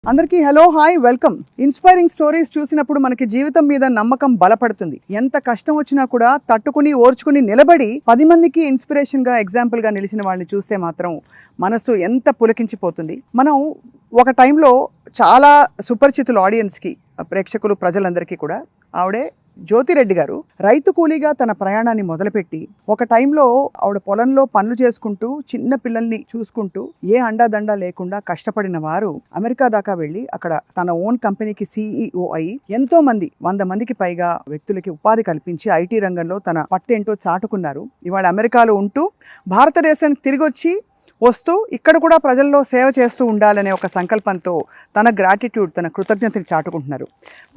అందరికీ hello hi welcome. Inspiring stories చూసినప్పుడు మనకి జీవితం మీద నమ్మకం బలపడుతుంది. ఎంత కష్టం వచ్చినా కూడా తట్టుకుని ఓర్చుకుని నిలబడి 10 మందికి ఇన్స్పిరేషన్ గా ఎగ్జాంపుల్ గా నిలిచిన వాళ్ళని చూస్తే మాత్రం మనసు ఎంత పులకించిపోతుంది. మనం ఒక టైంలో చాలా సుపరిచితులు ఆడియన్స్కి, ప్రేక్షకులు, ప్రజలందరికీ కూడా ఆవిడే జ్యోతిరెడ్డి గారు. రైతు కూలీగా తన ప్రయాణాన్ని మొదలుపెట్టి ఒక టైంలో ఆవిడ పొలంలో పనులు చేసుకుంటూ చిన్న పిల్లల్ని చూసుకుంటూ ఏ అండాదండా లేకుండా కష్టపడిన వారు అమెరికా దాకా వెళ్ళి అక్కడ తన ఓన్ కంపెనీకి CEO అయి ఎంతో మంది 100 మందికి పైగా వ్యక్తులకి ఉపాధి కల్పించి ఐటీ రంగంలో తన పట్టేంటో చాటుకున్నారు. ఇవాళ అమెరికాలో ఉంటూ భారతదేశానికి తిరిగి వచ్చి వస్తూ ఇక్కడ కూడా ప్రజల్లో సేవ చేస్తూ ఉండాలనే ఒక సంకల్పంతో తన గ్రాటిట్యూడ్, తన కృతజ్ఞతని చాటుకుంటున్నారు.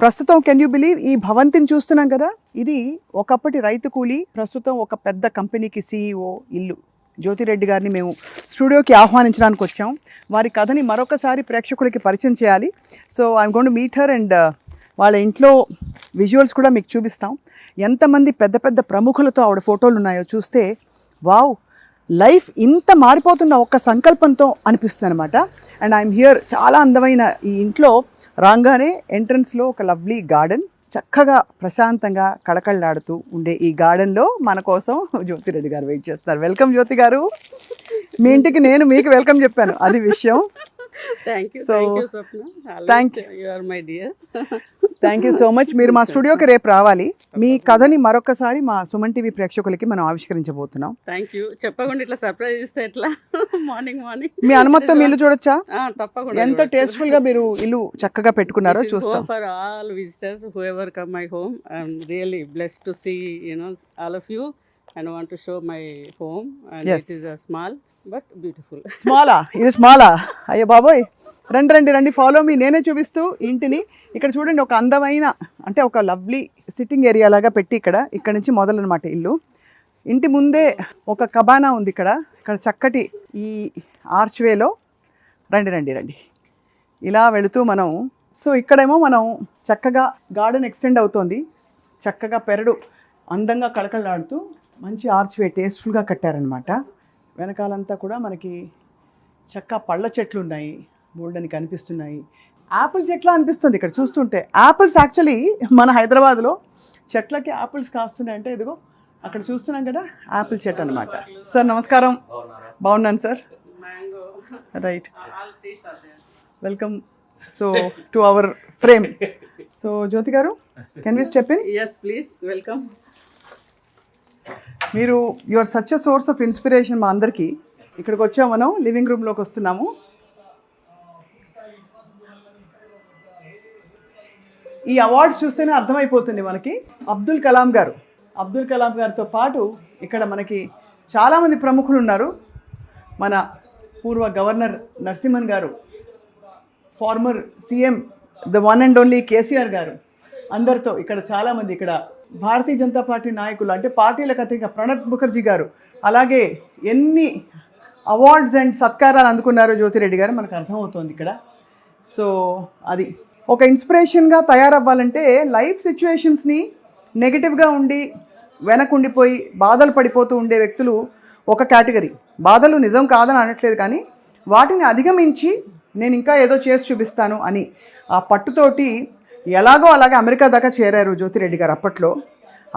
ప్రస్తుతం కెన్ యూ బిలీవ్ ఈ భవంతిని చూస్తున్నాం కదా, ఇది ఒకప్పటి రైతు కూలీ, ప్రస్తుతం ఒక పెద్ద కంపెనీకి CEO ఇల్లు. జ్యోతిరెడ్డి గారిని మేము స్టూడియోకి ఆహ్వానించడానికి వచ్చాం. వారి కథని మరొకసారి ప్రేక్షకులకి పరిచయం చేయాలి. So I'm going to meet her and వాళ్ళ ఇంట్లో విజువల్స్ కూడా మీకు చూపిస్తాం. ఎంతమంది పెద్ద పెద్ద ప్రముఖులతో ఆవిడ ఫోటోలు ఉన్నాయో చూస్తే వావ్, లైఫ్ ఇంత మారిపోతున్న ఒక్క సంకల్పంతో అనిపిస్తుంది అనమాట. And I'm here. చాలా అందమైన ఈ ఇంట్లో రాగానే ఎంట్రన్స్లో ఒక లవ్లీ గార్డెన్, చక్కగా ప్రశాంతంగా కళకళలాడుతూ ఉండే ఈ గార్డెన్లో మన కోసం జ్యోతిరెడ్డి గారు వెయిట్ చేస్తారు. వెల్కమ్ జ్యోతి గారు. మీ ఇంటికి నేను మీకు వెల్కమ్ చెప్పాను, అది విషయం. Thank you so much. మీరు మా స్టూడియోకి రేపు రావాలి. మీ కథని మరొకసారి మా సుమన్ టీవీ ప్రేక్షకులకి మనం ఆవిష్కరించబోతున్నాం. Thank you. చెప్పకుండా ఇట్లా సర్ప్రైజ్ ఇస్తే ఎట్లా? మార్నింగ్ మీ అనుమతితో మీ ఇల్లు చూడొచ్చా? తప్పకుండా. ఎంత టేస్ట్ఫుల్ గా మీరు ఇల్లు చక్కగా పెట్టుకున్నారో చూస్తాం. For all visitors who ever come my home, I'm really blessed to see all of you and want to show my home and it is a small but beautiful. స్మాలా? ఇది స్మాలా? అయ్యో బాబోయ్, రండి రండి రండి, ఫాలో మీ. నేనే చూపిస్తూ ఇంటిని. ఇక్కడ చూడండి, ఒక అందమైన, అంటే ఒక లవ్లీ సిట్టింగ్ ఏరియా లాగా పెట్టి ఇక్కడ నుంచి మొదలనమాట ఇల్లు. ఇంటి ముందే ఒక కబానా ఉంది. ఇక్కడ చక్కటి ఈ ఆర్చ్వేలో రండి రండి రండి ఇలా వెళుతూ మనం, సో ఇక్కడేమో మనం చక్కగా గార్డెన్ ఎక్స్టెండ్ అవుతోంది. చక్కగా పెరడు అందంగా కళకళలాడుతూ మంచి ఆర్చ్వే టేస్ట్ఫుల్గా కట్టారనమాట. వెనకాలంతా కూడా మనకి చక్క పళ్ళ చెట్లు ఉన్నాయి, బోల్డని కనిపిస్తున్నాయి. యాపిల్ చెట్ల అనిపిస్తుంది ఇక్కడ చూస్తుంటే. యాపిల్స్ యాక్చువల్లీ మన హైదరాబాద్లో చెట్లకి యాపిల్స్ కాస్తున్నాయి అంటే ఇదిగో అక్కడ చూస్తున్నాం కదా, యాపిల్ చెట్టు అనమాట. సార్ నమస్కారం. బాగున్నాను sir. Right, welcome. So to our frame. So Jyothi garu, can we step in? Yes please, welcome. మీరు you're such a source of inspiration మా అందరికీ. ఇక్కడికి వచ్చాము, మనం లివింగ్ రూమ్లోకి వస్తున్నాము. ఈ అవార్డ్స్ చూస్తేనే అర్థమైపోతుంది మనకి. అబ్దుల్ కలాం గారితో పాటు ఇక్కడ మనకి చాలామంది ప్రముఖులు ఉన్నారు. మన పూర్వ గవర్నర్ నరసింహన్ గారు, former CM the one and only KCR గారు, అందరితో ఇక్కడ చాలామంది, ఇక్కడ భారతీయ జనతా పార్టీ నాయకులు, అంటే పార్టీలకు అతీతంగా ప్రణబ్ ముఖర్జీ గారు, అలాగే ఎన్ని అవార్డ్స్ అండ్ సత్కారాలు అందుకున్నారో జ్యోతిరెడ్డి గారు మనకు అర్థమవుతోంది ఇక్కడ. సో అది ఒక ఇన్స్పిరేషన్గా తయారవ్వాలంటే లైఫ్ సిచ్యువేషన్స్ని నెగిటివ్గా ఉండి వెనకుండిపోయి బాధలు పడిపోతూ ఉండే వ్యక్తులు ఒక కేటగిరీ. బాధలు నిజం కాదని అనట్లేదు, కానీ వాటిని అధిగమించి నేను ఇంకా ఏదో చేసి చూపిస్తాను అని ఆ పట్టుతోటి ఎలాగో అలాగే అమెరికా దాకా చేరారు జ్యోతిరెడ్డి గారు అప్పట్లో.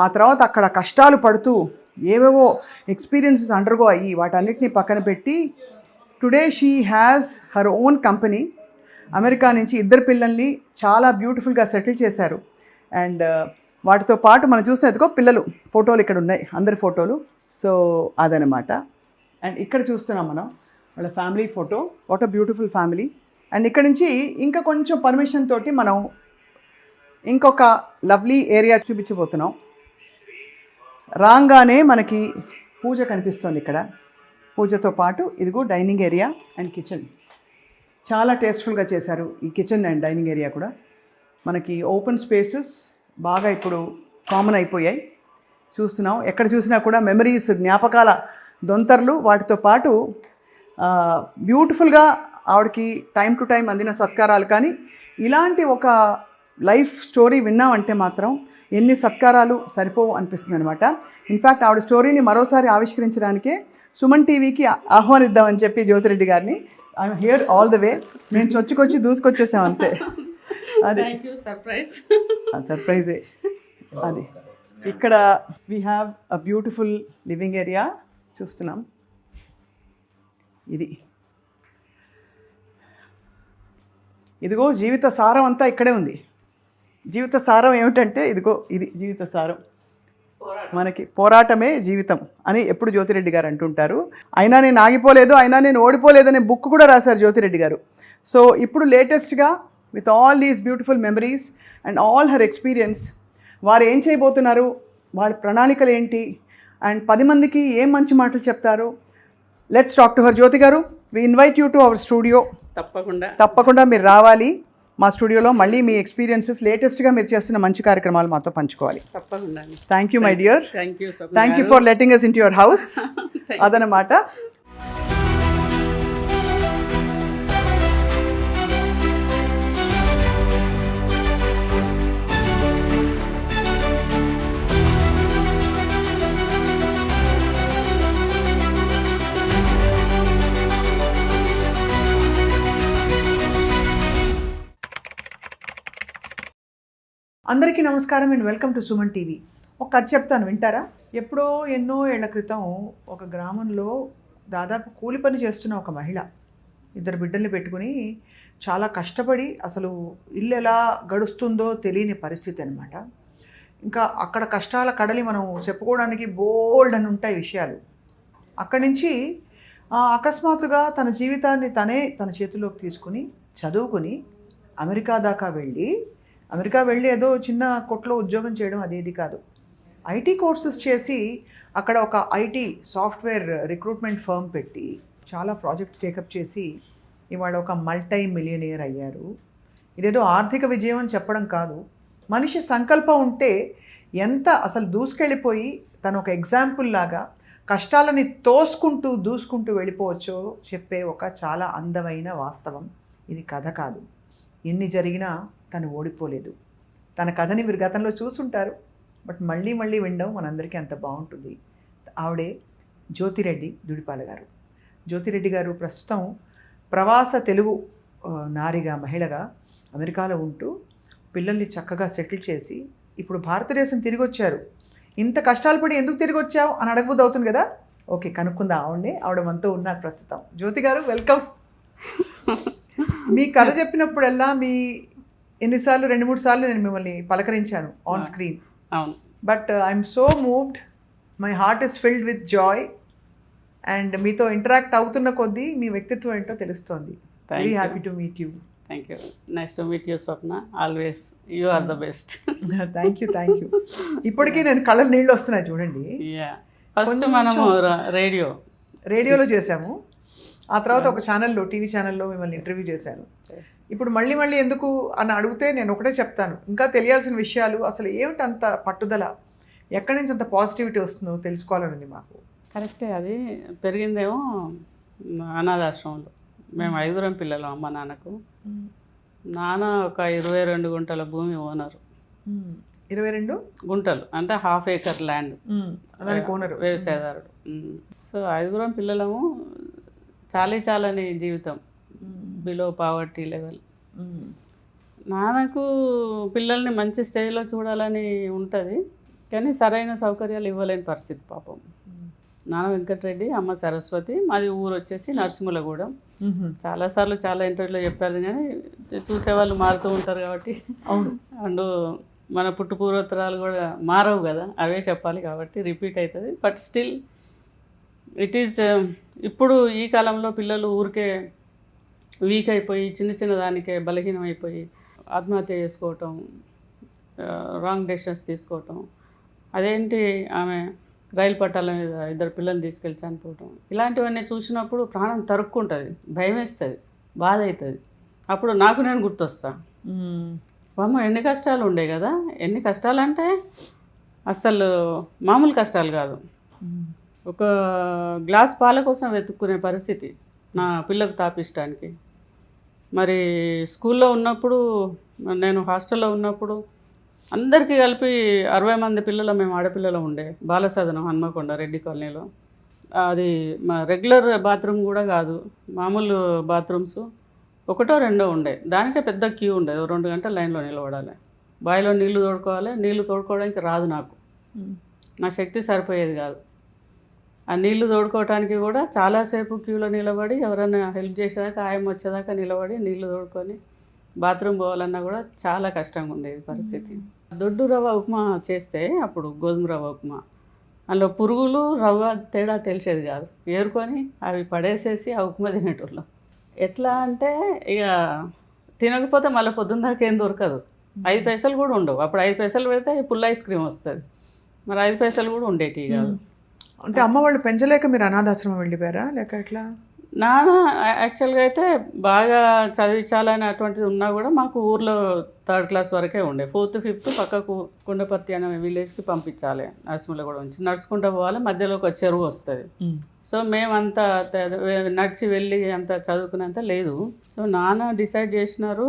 ఆ తర్వాత అక్కడ కష్టాలు పడుతూ ఏవేవో ఎక్స్పీరియన్సెస్ అండర్గో అయ్యి వాటన్నిటిని పక్కన పెట్టి today she has her own company. America నుంచి 2 పిల్లల్ని చాలా బ్యూటిఫుల్గా సెటిల్ చేశారు. అండ్ వాటితో పాటు మనం చూసినందుకో పిల్లలు ఫోటోలు ఇక్కడ ఉన్నాయి, అందరి ఫోటోలు. సో అదనమాట. అండ్ ఇక్కడ చూస్తున్నాం మనం వాళ్ళ family photo. What a beautiful family. And ఇక్కడ నుంచి ఇంకా కొంచెం పర్మిషన్ తోటి మనం ఇంకొక లవ్లీ ఏరియా చూపించబోతున్నాం. రాగానే మనకి పూజ కనిపిస్తుంది ఇక్కడ. పూజతో పాటు ఇదిగో డైనింగ్ ఏరియా అండ్ కిచెన్. చాలా టేస్ట్ఫుల్గా చేశారు ఈ కిచెన్ అండ్ డైనింగ్ ఏరియా కూడా. మనకి ఓపెన్ స్పేసెస్ బాగా ఇప్పుడు కామన్ అయిపోయాయి. చూస్తున్నాం ఎక్కడ చూసినా కూడా మెమరీస్, జ్ఞాపకాల దొంతర్లు. వాటితో పాటు బ్యూటిఫుల్గా ఆవిడకి టైం టు టైం అందిన సత్కారాలు. కానీ ఇలాంటి ఒక లైఫ్ స్టోరీ విన్నామంటే మాత్రం ఎన్ని సత్కారాలు సరిపోవు అనిపిస్తుంది అనమాట. ఇన్ఫ్యాక్ట్ ఆవిడ స్టోరీని మరోసారి ఆవిష్కరించడానికే సుమన్ టీవీకి ఆహ్వానిద్దామని చెప్పి జ్యోతిరెడ్డి గారిని I'm here all the way. నేను చొచ్చుకొచ్చి దూసుకొచ్చేసాం అంతే. అది థ్యాంక్ యూ, సర్ప్రైజ్. సర్ప్రైజే అది. ఇక్కడ we have a beautiful living area చూస్తున్నాం. ఇదిగో జీవిత సారం అంతా ఇక్కడే ఉంది. జీవిత సారం ఏమిటంటే ఇదిగో ఇది జీవిత సారం. మనకి పోరాటమే జీవితం అని ఎప్పుడు జ్యోతిరెడ్డి గారు అంటుంటారు. అయినా నేను ఆగిపోలేదు, అయినా నేను ఓడిపోలేదనే బుక్ కూడా రాశారు జ్యోతిరెడ్డి గారు. సో ఇప్పుడు లేటెస్ట్గా with all these beautiful memories and all her experience, వారు ఏం చేయబోతున్నారు, వాళ్ళ ప్రణాళికలు ఏంటి, అండ్ 10 మందికి ఏం మంచి మాటలు చెప్తారు. Let's talk to her. Jyothi garu, we invite you to our studio. తప్పకుండా మీరు రావాలి మా స్టూడియోలో. మళ్ళీ మీ ఎక్స్పీరియన్సెస్ లేటెస్ట్గా మీరు చేస్తున్న మంచి కార్యక్రమాలు మాతో పంచుకోవాలి. తప్పకుండా. Thank you my dear. Thank you for letting us into your house. అదనమాట. అందరికీ నమస్కారం and welcome to Suman TV. ఒక కథ చెప్తాను, వింటారా? ఎప్పుడో ఎన్నో ఏళ్ల క్రితం ఒక గ్రామంలో దాదాపు కూలి పని చేస్తున్న ఒక మహిళ 2 బిడ్డల్ని పెట్టుకుని చాలా కష్టపడి అసలు ఇల్లు ఎలా గడుస్తుందో తెలియని పరిస్థితి అనమాట. ఇంకా అక్కడ కష్టాల కడలి మనం చెప్పుకోవడానికి బోల్డ్ అని ఉంటాయి విషయాలు. అక్కడి నుంచి అకస్మాత్తుగా తన జీవితాన్ని తన చేతిలోకి తీసుకుని చదువుకుని అమెరికా దాకా వెళ్ళి ఏదో చిన్న కొట్లో ఉద్యోగం చేయడం అదేది కాదు. ఐటీ కోర్సెస్ చేసి అక్కడ ఒక ఐటీ సాఫ్ట్వేర్ రిక్రూట్మెంట్ ఫర్మ్ పెట్టి చాలా ప్రాజెక్ట్ టేకప్ చేసి ఇవాళ ఒక మల్టీ మిలియనియర్ అయ్యారు. ఇదేదో ఆర్థిక విజయం అని చెప్పడం కాదు, మనిషి సంకల్పం ఉంటే ఎంత అసలు దూసుకెళ్ళిపోయి తను ఒక ఎగ్జాంపుల్ లాగా కష్టాలని దూసుకుంటూ వెళ్ళిపోవచ్చో చెప్పే ఒక చాలా అందమైన వాస్తవం. ఇది కథ కాదు. ఎన్ని జరిగినా తను ఓడిపోలేదు. తన కథని మీరు గతంలో చూసుంటారు, బట్ మళ్ళీ వినడం మనందరికీ అంత బాగుంటుంది. ఆవిడే జ్యోతిరెడ్డి దుడిపాల గారు. జ్యోతిరెడ్డి గారు ప్రస్తుతం ప్రవాస తెలుగు నారిగా మహిళగా అమెరికాలో ఉంటూ పిల్లల్ని చక్కగా సెటిల్ చేసి ఇప్పుడు భారతదేశం తిరిగి వచ్చారు. ఇంత కష్టాలు పడి ఎందుకు తిరిగి వచ్చావు అని అడగబోదు అవుతుంది కదా. ఓకే, కనుక్కుందా ఆవిడ మనతో ఉన్నారు ప్రస్తుతం. జ్యోతి గారు, వెల్కమ్. మీ కథ చెప్పినప్పుడల్లా ఎన్నిసార్లు 2-3 సార్లు నేను మిమ్మల్ని పలకరించాను on screen. But I'm so moved, my heart is filled with joy. And మీతో ఇంటరాక్ట్ అవుతున్న కొద్దీ మీ వ్యక్తిత్వం ఏంటో తెలుస్తోంది. Very happy to meet you. Thank you. Nice to meet you Swapna. Always you are the best. Thank you. ఇప్పటికీ నేను కళ్ళ నీళ్ళు వస్తున్నాయి చూడండి. ఫస్ట్ మనము రేడియోలో చేసాము, ఆ తర్వాత ఒక ఛానల్లో, టీవీ ఛానల్లో మిమ్మల్ని ఇంటర్వ్యూ చేశాను. ఇప్పుడు మళ్ళీ ఎందుకు అని అడిగితే నేను ఒకటే చెప్తాను, ఇంకా తెలియాల్సిన విషయాలు, అసలు ఏమిటి అంత పట్టుదల, ఎక్కడి నుంచి అంత పాజిటివిటీ వస్తుందో తెలుసుకోవాలని మాకు. కరెక్టే. అది పెరిగిందేమో అనాథాశ్రమంలో. మేము 5 పిల్లలు, అమ్మ నాన్నకు. నాన్న ఒక 22 గుంటల భూమి ఓనరు. 22 గుంటలు అంటే ½ ఏకర్ ల్యాండ్, వ్యవసాయదారుడు. సో 5 పిల్లలము, చాలాని జీవితం, బిలో పావర్టీ లెవెల్. నాన్నకు పిల్లల్ని మంచి స్టేజ్లో చూడాలని ఉంటుంది, కానీ సరైన సౌకర్యాలు ఇవ్వలేని పరిస్థితి పాపం. నాన్న వెంకటరెడ్డి, అమ్మ సరస్వతి. మాది ఊరు వచ్చేసి నరసింహులగూడెం. చాలాసార్లు చాలా ఇంటర్వ్యూలో చెప్పారు, కానీ చూసేవాళ్ళు మారుతూ ఉంటారు కాబట్టి. అవును. అండ్ మన పుట్టుపూర్వోత్తరాలు కూడా మారవు కదా, అవే చెప్పాలి కాబట్టి రిపీట్ అవుతుంది. బట్ స్టిల్ ఇట్ ఈజ్, ఇప్పుడు ఈ కాలంలో పిల్లలు ఊరికే వీక్ అయిపోయి చిన్న దానికే బలహీనం అయిపోయి ఆత్మహత్య చేసుకోవటం, రాంగ్ డెసిషన్స్ తీసుకోవటం. అదేంటి, ఆమె రైలు పట్టాల మీద 2 పిల్లల్ని తీసుకెళ్ళి చనిపోవటం, ఇలాంటివన్నీ చూసినప్పుడు ప్రాణం తరుక్కుంటుంది, భయం వేస్తుంది, బాధ అవుతుంది. అప్పుడు నేను గుర్తొస్తాను, అమ్మ ఎన్ని కష్టాలు ఉండే కదా. ఎన్ని కష్టాలు అంటే అసలు మామూలు కష్టాలు కాదు. ఒక గ్లాస్ పాల కోసం వెతుక్కునే పరిస్థితి నా పిల్లకు తాపిస్తానికి. మరి స్కూల్లో ఉన్నప్పుడు, నేను హాస్టల్లో ఉన్నప్పుడు అందరికీ కలిపి 60 మంది పిల్లలు, మేము ఆడపిల్లలు ఉండే బాలసదనం హన్మకొండ రెడ్డి కాలనీలో. అది మా రెగ్యులర్ బాత్రూమ్ కూడా కాదు, మామూలు బాత్రూమ్స్ ఒకటో రెండో ఉండే, దానికే పెద్ద క్యూ ఉండేది, 2 గంటల లైన్లో నిలబడాలి. బావిలో నీళ్లు తోడుకోవాలి, నీళ్లు తోడుకోవడానికి రాదు నాకు, నా శక్తి సరిపోయేది కాదు. ఆ నీళ్లు తోడుకోవడానికి కూడా చాలాసేపు క్యూలో నిలబడి ఎవరైనా హెల్ప్ చేసేదాకా ఆయమ్మ వచ్చేదాకా నిలబడి నీళ్లు తోడుకొని బాత్రూమ్ పోవాలన్నా కూడా చాలా కష్టంగా ఉండేది పరిస్థితి. దొడ్డు రవ్వ ఉప్మా చేస్తే అప్పుడు గోధుమ రవ్వ ఉప్మా, అందులో పురుగులు రవ్వ తేడా తెలిసేది కాదు, ఏరుకొని అవి పడేసేసి ఆ ఉప్మా తినేటోళ్ళం. ఎట్లా అంటే ఇక తినకపోతే మళ్ళీ పొద్దున్న దాకా ఏం దొరకదు, 5 పైసలు కూడా ఉండవు. అప్పుడు 5 పైసలు పెడితే పుల్ల ఐస్ క్రీమ్ వస్తుంది, మరి 5 పైసలు కూడా ఉండేటివి కాదు. అంటే అమ్మ వాళ్ళు పెంచలేక మీరు అనాథాశ్రమం వెళ్ళిపోయారా లేక ఎట్లా? నాన్న యాక్చువల్గా అయితే బాగా చదివించాలని అటువంటిది ఉన్నా కూడా మాకు ఊర్లో 3rd క్లాస్ వరకే ఉండే, 4th 5th పక్కకు కుండపర్తి అనే విలేజ్కి పంపించాలి, నర్సింహలో కూడా ఉంచి నడుచుకుంటూ పోవాలి, మధ్యలో ఒక చెరువు వస్తుంది. సో మేమంతా నడిచి వెళ్ళి అంత చదువుకునేంత లేదు. సో నాన్న డిసైడ్ చేసినారు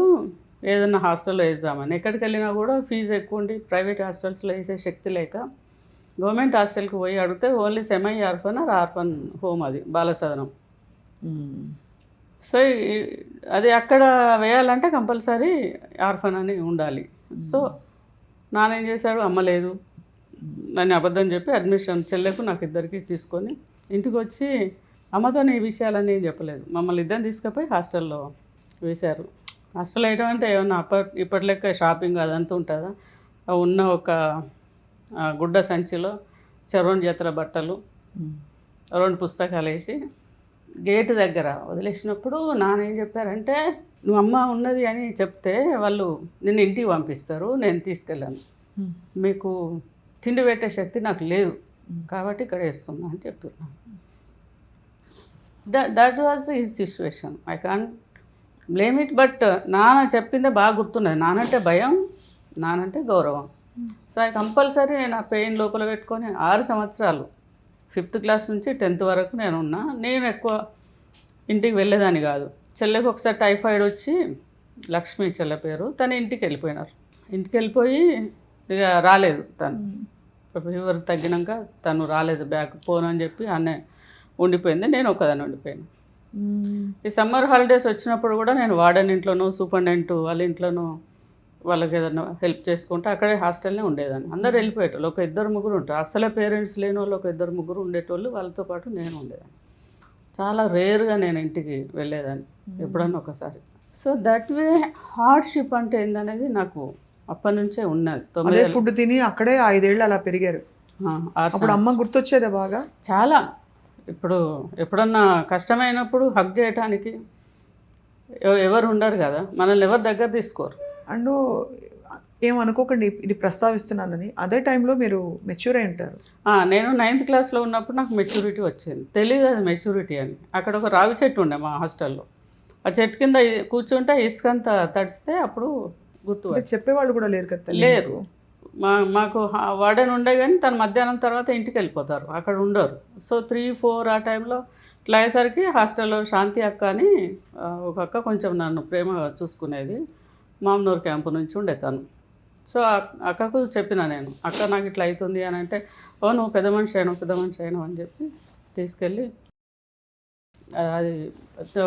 ఏదన్నా హాస్టల్లో వేద్దామని. ఎక్కడికి వెళ్ళినా కూడా ఫీజు ఎక్కువ ఉండి ప్రైవేట్ హాస్టల్స్లో వేసే శక్తి లేక గవర్నమెంట్ హాస్టల్కి పోయి అడిగితే only semi orphan or orphan home, అది బాలసదనం. సో అది అక్కడ వేయాలంటే కంపల్సరీ ఆర్ఫన్ అని ఉండాలి. సో నాన్న ఏం చేశాడు, అమ్మ లేదు దాన్ని అబద్ధం చెప్పి అడ్మిషన్ చెల్లెకు నాకు ఇద్దరికి తీసుకొని ఇంటికి వచ్చి అమ్మతో ఈ విషయాలన్నీ ఏం చెప్పలేదు, మమ్మల్ని ఇద్దరిని తీసుకుపోయి హాస్టల్లో వేశారు. హాస్టల్ వేయడం అంటే ఏమన్నా ఇప్పటి లెక్క షాపింగ్ అదంతా ఉంటుందా, ఉన్న ఒక గుడ్డ సంచిలో 2 జతల బట్టలు 2 పుస్తకాలు వేసి గేటు దగ్గర వదిలేసినప్పుడు నాన్న ఏం చెప్పారంటే, నువ్వు అమ్మ ఉన్నది అని చెప్తే వాళ్ళు నిన్ను ఇంటికి పంపిస్తారు, నేను తీసుకెళ్ళాను, మీకు తిండి పెట్టే శక్తి నాకు లేదు కాబట్టి ఇక్కడ వేస్తున్నా అని చెప్తున్నాను. That was his situation, I can't blame it. But నాన్న చెప్పిందే బాగా గుర్తున్నది, నానంటే భయం, నానంటే గౌరవం. సో ఐ కంపల్సరీ నా పెయిన్ లోపల పెట్టుకొని 6 సంవత్సరాలు 5th క్లాస్ నుంచి 10th వరకు నేను ఉన్నా. నేను ఎక్కువ ఇంటికి వెళ్ళేదాన్ని కాదు. చెల్లెకి ఒకసారి టైఫాయిడ్ వచ్చి, లక్ష్మి చెల్లె పేరు, తను ఇంటికి వెళ్ళిపోయినారు. ఇంటికి వెళ్ళిపోయి ఇక రాలేదు, తను ఫీవర్ తగ్గినాక తను రాలేదు, బ్యాక్ పోనని చెప్పి అన్నే ఉండిపోయింది, నేను ఒకదాన్ని ఉండిపోయాను. ఈ సమ్మర్ హాలిడేస్ వచ్చినప్పుడు కూడా నేను వార్డెన్ ఇంట్లోనూ సూపరింటెండెంట్ వాళ్ళ ఇంట్లోనూ వాళ్ళకి ఏదైనా హెల్ప్ చేసుకుంటే అక్కడే హాస్టల్నే ఉండేదాన్ని. అందరు వెళ్ళిపోయేటోళ్ళు, ఒక 2-3 ఉంటారు, అసలే పేరెంట్స్ లేని వాళ్ళు ఒక 2-3 ఉండేటోళ్ళు, వాళ్ళతో పాటు నేను ఉండేదాన్ని. చాలా రేర్గా నేను ఇంటికి వెళ్ళేదాన్ని, ఎప్పుడన్నా ఒకసారి. సో దట్ వే హార్డ్షిప్ అంటే ఏందనేది నాకు అప్పటి నుంచే ఉన్నది. 9 ఫుడ్ తిని అక్కడే 5 ఏళ్ళు అలా పెరిగారు. అప్పుడు అమ్మ గుర్తొచ్చేదా బాగా? చాలా. ఇప్పుడు ఎప్పుడన్నా కష్టమైనప్పుడు హగ్ చేయటానికి ఎవరు ఉండరు కదా, మనల్ని ఎవరు దగ్గర తీసుకోరు. అండ్ ఏమనుకోకండి ఇది ప్రస్తావిస్తున్నానని, అదే టైంలో మీరు మెచ్యూర్ అయి ఉంటారు. నేను 9th క్లాస్లో ఉన్నప్పుడు నాకు మెచ్యూరిటీ వచ్చింది, తెలియదు అది మెచ్యూరిటీ అని. అక్కడ ఒక రావి చెట్టు ఉండే మా హాస్టల్లో, ఆ చెట్టు కింద కూర్చుంటే ఇసుకంతా తడిస్తే అప్పుడు గుర్తు. చెప్పేవాళ్ళు కూడా లేరు కదా? లేరు. మాకు వార్డెన్ ఉండే కానీ తను మధ్యాహ్నం తర్వాత ఇంటికి వెళ్ళిపోతారు, అక్కడ ఉండరు. సో 3-4 ఆ టైంలో ఇట్లా అయ్యేసరికి హాస్టల్లో శాంతి అక్క అని ఒక అక్క కొంచెం నన్ను ప్రేమగా చూసుకునేది, మామనూరు క్యాంపు నుంచి ఉండే తను. సో అక్కకు చెప్పిన నేను, అక్క నాకు ఇట్లా అవుతుంది అని అంటే, ఓ నువ్వు పెద్ద మనిషి అయినావు అని చెప్పి తీసుకెళ్ళి అది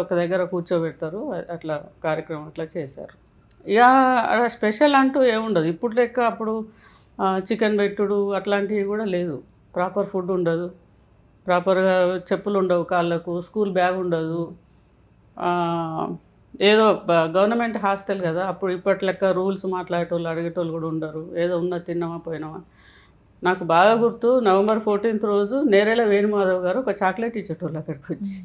ఒక దగ్గర కూర్చోబెడతారు, అట్లా కార్యక్రమం అట్లా చేశారు. ఇక అక్కడ స్పెషల్ అంటూ ఏముండదు, ఇప్పుడు లెక్క అప్పుడు చికెన్ పెట్టుడు అట్లాంటివి కూడా లేదు, ప్రాపర్ ఫుడ్ ఉండదు, ప్రాపర్గా చెప్పులు ఉండవు కాళ్ళకు, స్కూల్ బ్యాగ్ ఉండదు. ఏదో గవర్నమెంట్ హాస్టల్ కదా, అప్పుడు ఇప్పటి లెక్క రూల్స్ మాట్లాడేటోళ్ళు అడిగేటోళ్ళు కూడా ఉండరు, ఏదో ఉన్న తిన్నామా పోయినామా. నాకు బాగా గుర్తు, నవంబర్ 14th రోజు నేరేళ్ళ వేణుమాధవ్ గారు ఒక చాక్లెట్ ఇచ్చేటోళ్ళు అక్కడికి వచ్చి.